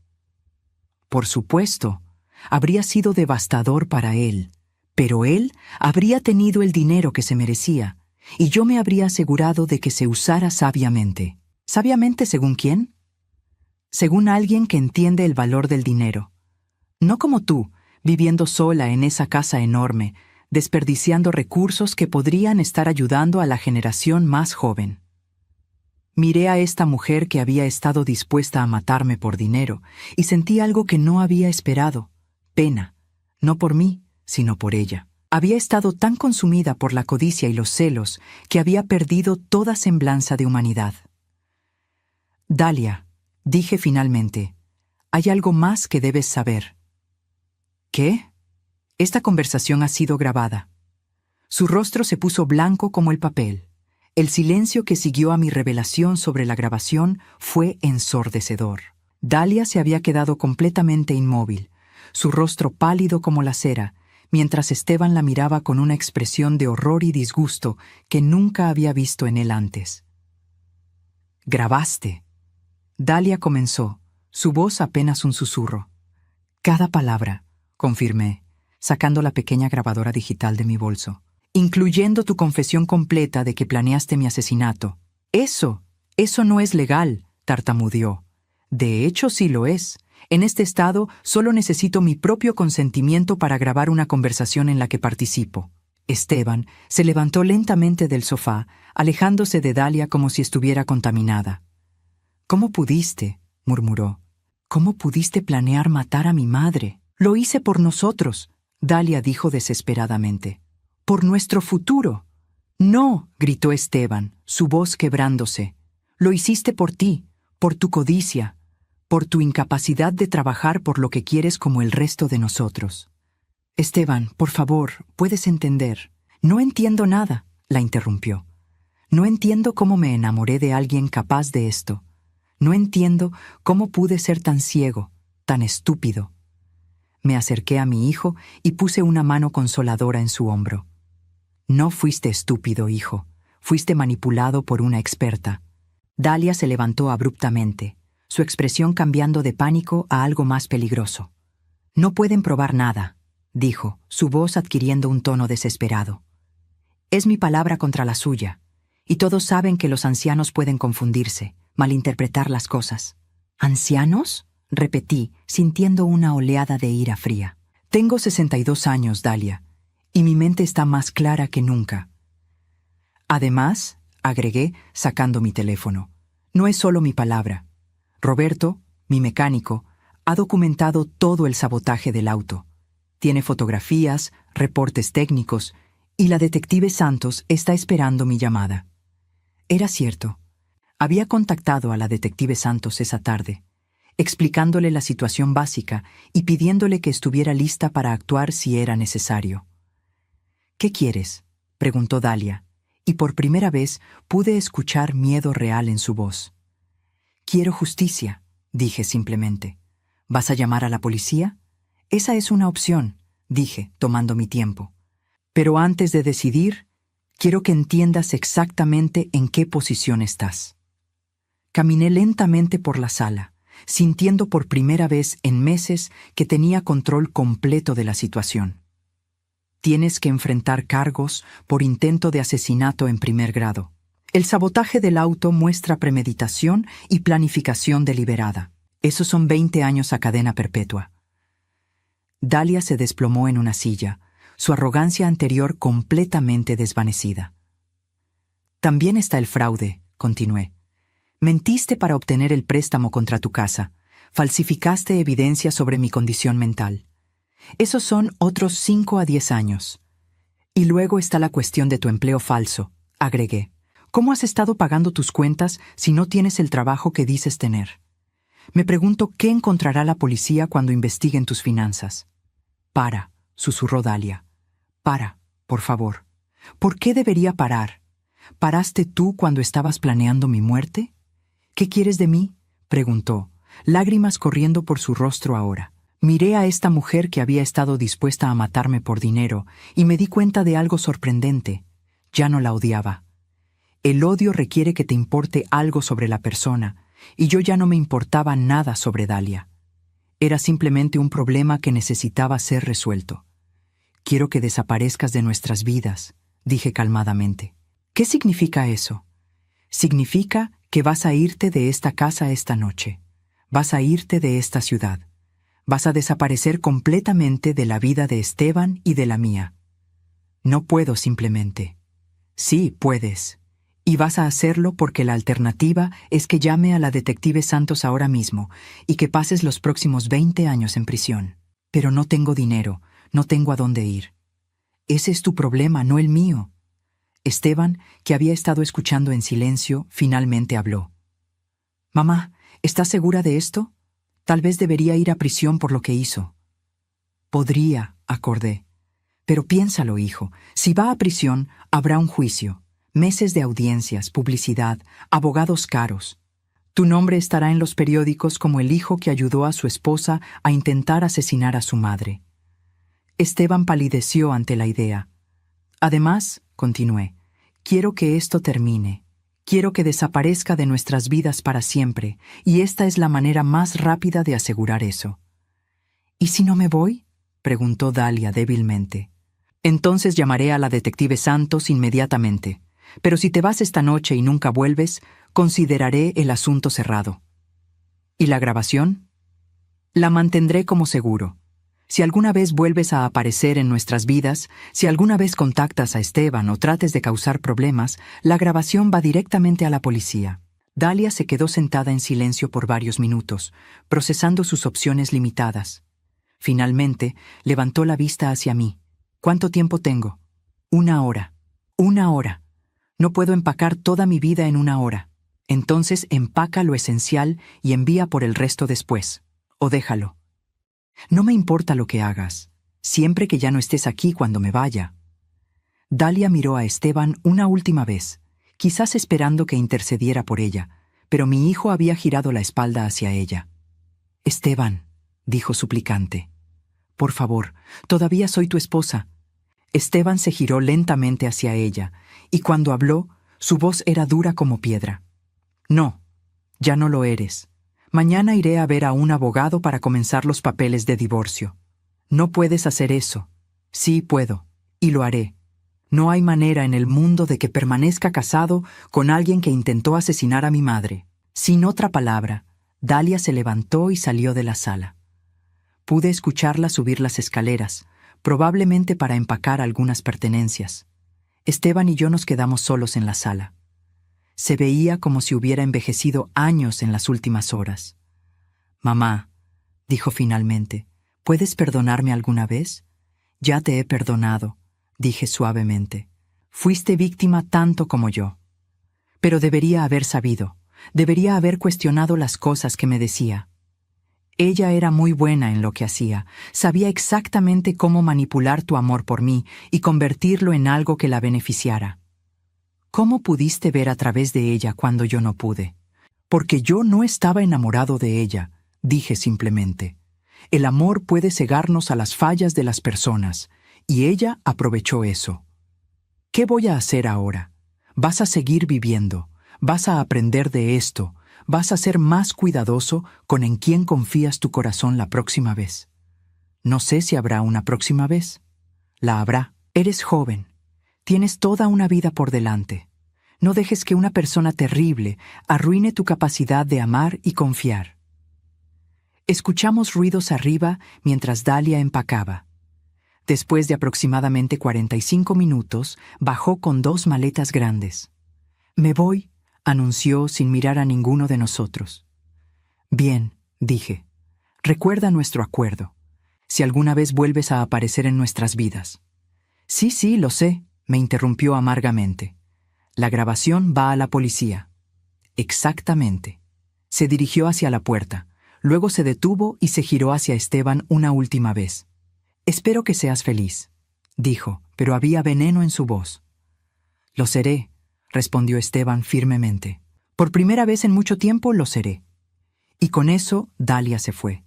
Por supuesto, habría sido devastador para él, pero él habría tenido el dinero que se merecía, y yo me habría asegurado de que se usara sabiamente. ¿Sabiamente según quién? Según alguien que entiende el valor del dinero. No como tú, viviendo sola en esa casa enorme, desperdiciando recursos que podrían estar ayudando a la generación más joven. Miré a esta mujer que había estado dispuesta a matarme por dinero y sentí algo que no había esperado, pena, no por mí, sino por ella. Había estado tan consumida por la codicia y los celos que había perdido toda semblanza de humanidad. Dalia, dije finalmente, hay algo más que debes saber. ¿Qué? Esta conversación ha sido grabada. Su rostro se puso blanco como el papel. El silencio que siguió a mi revelación sobre la grabación fue ensordecedor. Dalia se había quedado completamente inmóvil, su rostro pálido como la cera, mientras Esteban la miraba con una expresión de horror y disgusto que nunca había visto en él antes. «¿Grabaste?» Dalia comenzó, su voz apenas un susurro. «Cada palabra», confirmé, sacando la pequeña grabadora digital de mi bolso. «Incluyendo tu confesión completa de que planeaste mi asesinato». Eso no es legal», tartamudeó. «De hecho, sí lo es. En este estado, solo necesito mi propio consentimiento para grabar una conversación en la que participo». Esteban se levantó lentamente del sofá, alejándose de Dalia como si estuviera contaminada. «¿Cómo pudiste?», murmuró. «¿Cómo pudiste planear matar a mi madre?» «Lo hice por nosotros», Dalia dijo desesperadamente. «Por nuestro futuro». «No», gritó Esteban, su voz quebrándose. «Lo hiciste por ti, por tu codicia, por tu incapacidad de trabajar por lo que quieres como el resto de nosotros». «Esteban, por favor, puedes entender». «No entiendo nada», la interrumpió. «No entiendo cómo me enamoré de alguien capaz de esto. No entiendo cómo pude ser tan ciego, tan estúpido». Me acerqué a mi hijo y puse una mano consoladora en su hombro. «No fuiste estúpido, hijo. Fuiste manipulado por una experta». Dalia se levantó abruptamente, su expresión cambiando de pánico a algo más peligroso. «No pueden probar nada», dijo, su voz adquiriendo un tono desesperado. «Es mi palabra contra la suya, y todos saben que los ancianos pueden confundirse, malinterpretar las cosas». «¿Ancianos?», repetí, sintiendo una oleada de ira fría. «Tengo 62 años, Dalia, y mi mente está más clara que nunca». «Además», agregué, sacando mi teléfono, «no es solo mi palabra. Roberto, mi mecánico, ha documentado todo el sabotaje del auto. Tiene fotografías, reportes técnicos, y la detective Santos está esperando mi llamada». Era cierto. Había contactado a la detective Santos esa tarde, explicándole la situación básica y pidiéndole que estuviera lista para actuar si era necesario. «¿Qué quieres?», preguntó Dalia, y por primera vez pude escuchar miedo real en su voz. «Quiero justicia», dije simplemente. «¿Vas a llamar a la policía?» «Esa es una opción», dije, tomando mi tiempo. «Pero antes de decidir, quiero que entiendas exactamente en qué posición estás». Caminé lentamente por la sala, sintiendo por primera vez en meses que tenía control completo de la situación. Tienes que enfrentar cargos por intento de asesinato en primer grado. El sabotaje del auto muestra premeditación y planificación deliberada. Esos son 20 años a cadena perpetua. Dalia se desplomó en una silla, su arrogancia anterior completamente desvanecida. También está el fraude, continué. Mentiste para obtener el préstamo contra tu casa. Falsificaste evidencia sobre mi condición mental. Esos son otros 5 a 10 años. Y luego está la cuestión de tu empleo falso, agregué. ¿Cómo has estado pagando tus cuentas si no tienes el trabajo que dices tener? Me pregunto qué encontrará la policía cuando investiguen tus finanzas. Para, susurró Dalia. Para, por favor. ¿Por qué debería parar? ¿Paraste tú cuando estabas planeando mi muerte? ¿Qué quieres de mí?, preguntó, lágrimas corriendo por su rostro ahora. Miré a esta mujer que había estado dispuesta a matarme por dinero y me di cuenta de algo sorprendente. Ya no la odiaba. El odio requiere que te importe algo sobre la persona, y yo ya no me importaba nada sobre Dalia. Era simplemente un problema que necesitaba ser resuelto. Quiero que desaparezcas de nuestras vidas, dije calmadamente. ¿Qué significa eso? Significa que vas a irte de esta casa esta noche. Vas a irte de esta ciudad. Vas a desaparecer completamente de la vida de Esteban y de la mía. No puedo simplemente. Sí, puedes. Y vas a hacerlo porque la alternativa es que llame a la detective Santos ahora mismo y que pases los próximos 20 años en prisión. Pero no tengo dinero, no tengo a dónde ir. Ese es tu problema, no el mío. Esteban, que había estado escuchando en silencio, finalmente habló. Mamá, ¿estás segura de esto? Tal vez debería ir a prisión por lo que hizo. Podría, acordé. Pero piénsalo, hijo, si va a prisión, habrá un juicio. Meses de audiencias, publicidad, abogados caros. Tu nombre estará en los periódicos como el hijo que ayudó a su esposa a intentar asesinar a su madre. Esteban palideció ante la idea. Además, continué, quiero que esto termine. Quiero que desaparezca de nuestras vidas para siempre, y esta es la manera más rápida de asegurar eso. ¿Y si no me voy?, preguntó Dalia débilmente. Entonces llamaré a la detective Santos inmediatamente. Pero si te vas esta noche y nunca vuelves, consideraré el asunto cerrado. ¿Y la grabación? La mantendré como seguro. Si alguna vez vuelves a aparecer en nuestras vidas, si alguna vez contactas a Esteban o trates de causar problemas, la grabación va directamente a la policía. Dalia se quedó sentada en silencio por varios minutos, procesando sus opciones limitadas. Finalmente, levantó la vista hacia mí. ¿Cuánto tiempo tengo? 1 hora. 1 hora. No puedo empacar toda mi vida en 1 hora. Entonces empaca lo esencial y envía por el resto después. O déjalo. No me importa lo que hagas, siempre que ya no estés aquí cuando me vaya. Dalia miró a Esteban una última vez, quizás esperando que intercediera por ella, pero mi hijo había girado la espalda hacia ella. Esteban, dijo suplicante. Por favor, todavía soy tu esposa. Esteban se giró lentamente hacia ella, y cuando habló, su voz era dura como piedra. No, ya no lo eres. Mañana iré a ver a un abogado para comenzar los papeles de divorcio. No puedes hacer eso. Sí puedo, y lo haré. No hay manera en el mundo de que permanezca casado con alguien que intentó asesinar a mi madre. Sin otra palabra, Dalia se levantó y salió de la sala. Pude escucharla subir las escaleras, probablemente para empacar algunas pertenencias. Esteban y yo nos quedamos solos en la sala. Se veía como si hubiera envejecido años en las últimas horas. Mamá, dijo finalmente, ¿puedes perdonarme alguna vez? Ya te he perdonado, dije suavemente. Fuiste víctima tanto como yo. Pero debería haber sabido, debería haber cuestionado las cosas que me decía. Ella era muy buena en lo que hacía, sabía exactamente cómo manipular tu amor por mí y convertirlo en algo que la beneficiara. ¿Cómo pudiste ver a través de ella cuando yo no pude? Porque yo no estaba enamorado de ella, dije simplemente. El amor puede cegarnos a las fallas de las personas, y ella aprovechó eso. ¿Qué voy a hacer ahora? Vas a seguir viviendo, vas a aprender de esto, vas a ser más cuidadoso con en quién confías tu corazón la próxima vez. No sé si habrá una próxima vez. La habrá. Eres joven. Tienes toda una vida por delante. No dejes que una persona terrible arruine tu capacidad de amar y confiar. Escuchamos ruidos arriba mientras Dalia empacaba. Después de aproximadamente 45 minutos, bajó con 2 maletas grandes. Me voy, anunció sin mirar a ninguno de nosotros. Bien, dije. Recuerda nuestro acuerdo. Si alguna vez vuelves a aparecer en nuestras vidas. Sí, lo sé, me interrumpió amargamente. La grabación va a la policía. Exactamente. Se dirigió hacia la puerta, luego se detuvo y se giró hacia Esteban una última vez. Espero que seas feliz, dijo, pero había veneno en su voz. Lo seré, respondió Esteban firmemente. Por primera vez en mucho tiempo lo seré. Y con eso Dalia se fue.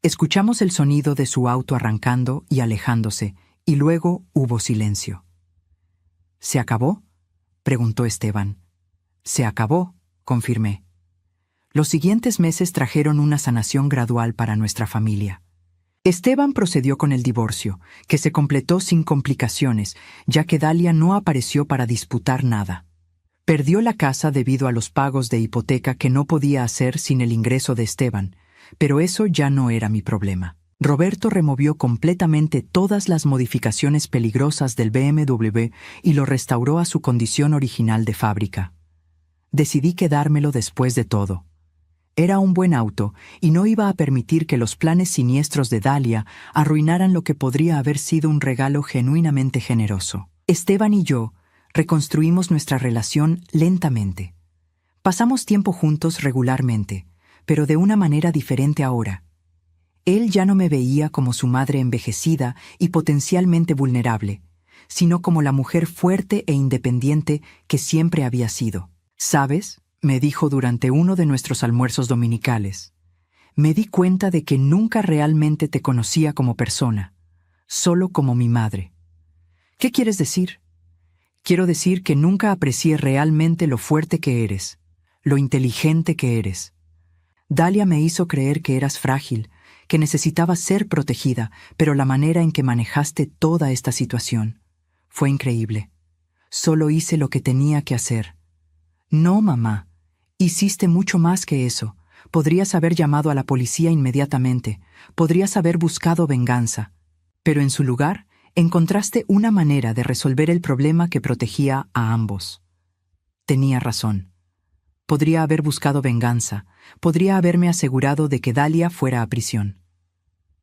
Escuchamos el sonido de su auto arrancando y alejándose, y luego hubo silencio. ¿Se acabó?, preguntó Esteban. Se acabó, confirmé. Los siguientes meses trajeron una sanación gradual para nuestra familia. Esteban procedió con el divorcio, que se completó sin complicaciones, ya que Dalia no apareció para disputar nada. Perdió la casa debido a los pagos de hipoteca que no podía hacer sin el ingreso de Esteban, pero eso ya no era mi problema. Roberto removió completamente todas las modificaciones peligrosas del BMW y lo restauró a su condición original de fábrica. Decidí quedármelo después de todo. Era un buen auto y no iba a permitir que los planes siniestros de Dalia arruinaran lo que podría haber sido un regalo genuinamente generoso. Esteban y yo reconstruimos nuestra relación lentamente. Pasamos tiempo juntos regularmente, pero de una manera diferente ahora. Él ya no me veía como su madre envejecida y potencialmente vulnerable, sino como la mujer fuerte e independiente que siempre había sido. ¿Sabes?, me dijo durante uno de nuestros almuerzos dominicales. Me di cuenta de que nunca realmente te conocía como persona, solo como mi madre. ¿Qué quieres decir? Quiero decir que nunca aprecié realmente lo fuerte que eres, lo inteligente que eres. Dalia me hizo creer que eras frágil, que necesitabas ser protegida, pero la manera en que manejaste toda esta situación fue increíble. Solo hice lo que tenía que hacer. No, mamá. Hiciste mucho más que eso. Podrías haber llamado a la policía inmediatamente. Podrías haber buscado venganza. Pero en su lugar, encontraste una manera de resolver el problema que protegía a ambos. Tenía razón. Podría haber buscado venganza. Podría haberme asegurado de que Dalia fuera a prisión.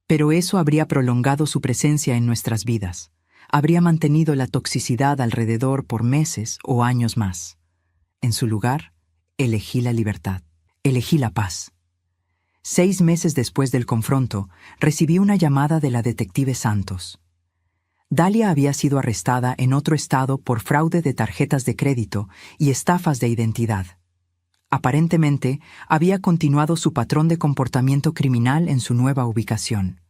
Pero eso habría prolongado su presencia en nuestras vidas. Habría mantenido la toxicidad alrededor por meses o años más. En su lugar, elegí la libertad. Elegí la paz. 6 meses después del confronto, recibí una llamada de la detective Santos. Dalia había sido arrestada en otro estado por fraude de tarjetas de crédito y estafas de identidad. Aparentemente, había continuado su patrón de comportamiento criminal en su nueva ubicación.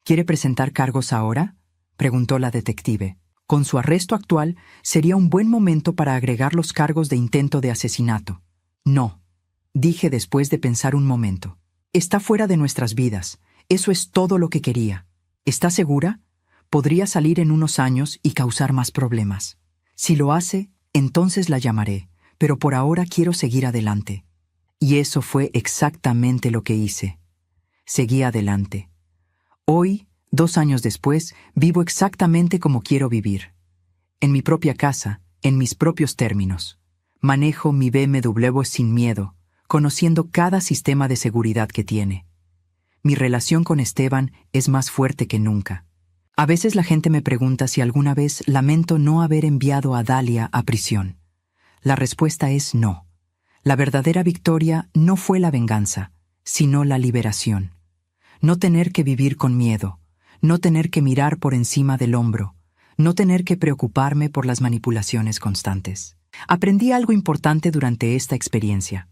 ¿Quiere presentar cargos ahora?, preguntó la detective. Con su arresto actual, sería un buen momento para agregar los cargos de intento de asesinato. No, dije después de pensar un momento. Está fuera de nuestras vidas. Eso es todo lo que quería. ¿Está segura? Podría salir en unos años y causar más problemas. Si lo hace, entonces la llamaré, pero por ahora quiero seguir adelante. Y eso fue exactamente lo que hice. Seguí adelante. Hoy, 2 años después, vivo exactamente como quiero vivir. En mi propia casa, en mis propios términos. Manejo mi BMW sin miedo, conociendo cada sistema de seguridad que tiene. Mi relación con Esteban es más fuerte que nunca. A veces la gente me pregunta si alguna vez lamento no haber enviado a Dalia a prisión. La respuesta es no. La verdadera victoria no fue la venganza, sino la liberación. No tener que vivir con miedo, no tener que mirar por encima del hombro, no tener que preocuparme por las manipulaciones constantes. Aprendí algo importante durante esta experiencia.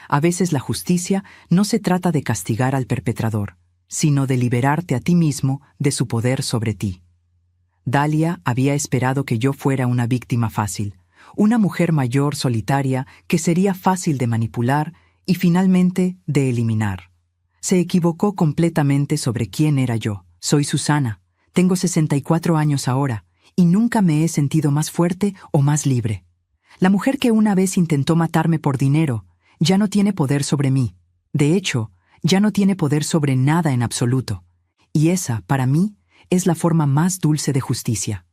A veces la justicia no se trata de castigar al perpetrador, sino de liberarte a ti mismo de su poder sobre ti. Dalia había esperado que yo fuera una víctima fácil, una mujer mayor solitaria que sería fácil de manipular y finalmente de eliminar. Se equivocó completamente sobre quién era yo. Soy Susana, tengo 64 años ahora y nunca me he sentido más fuerte o más libre. La mujer que una vez intentó matarme por dinero ya no tiene poder sobre mí. De hecho, ya no tiene poder sobre nada en absoluto. Y esa, para mí, es la forma más dulce de justicia.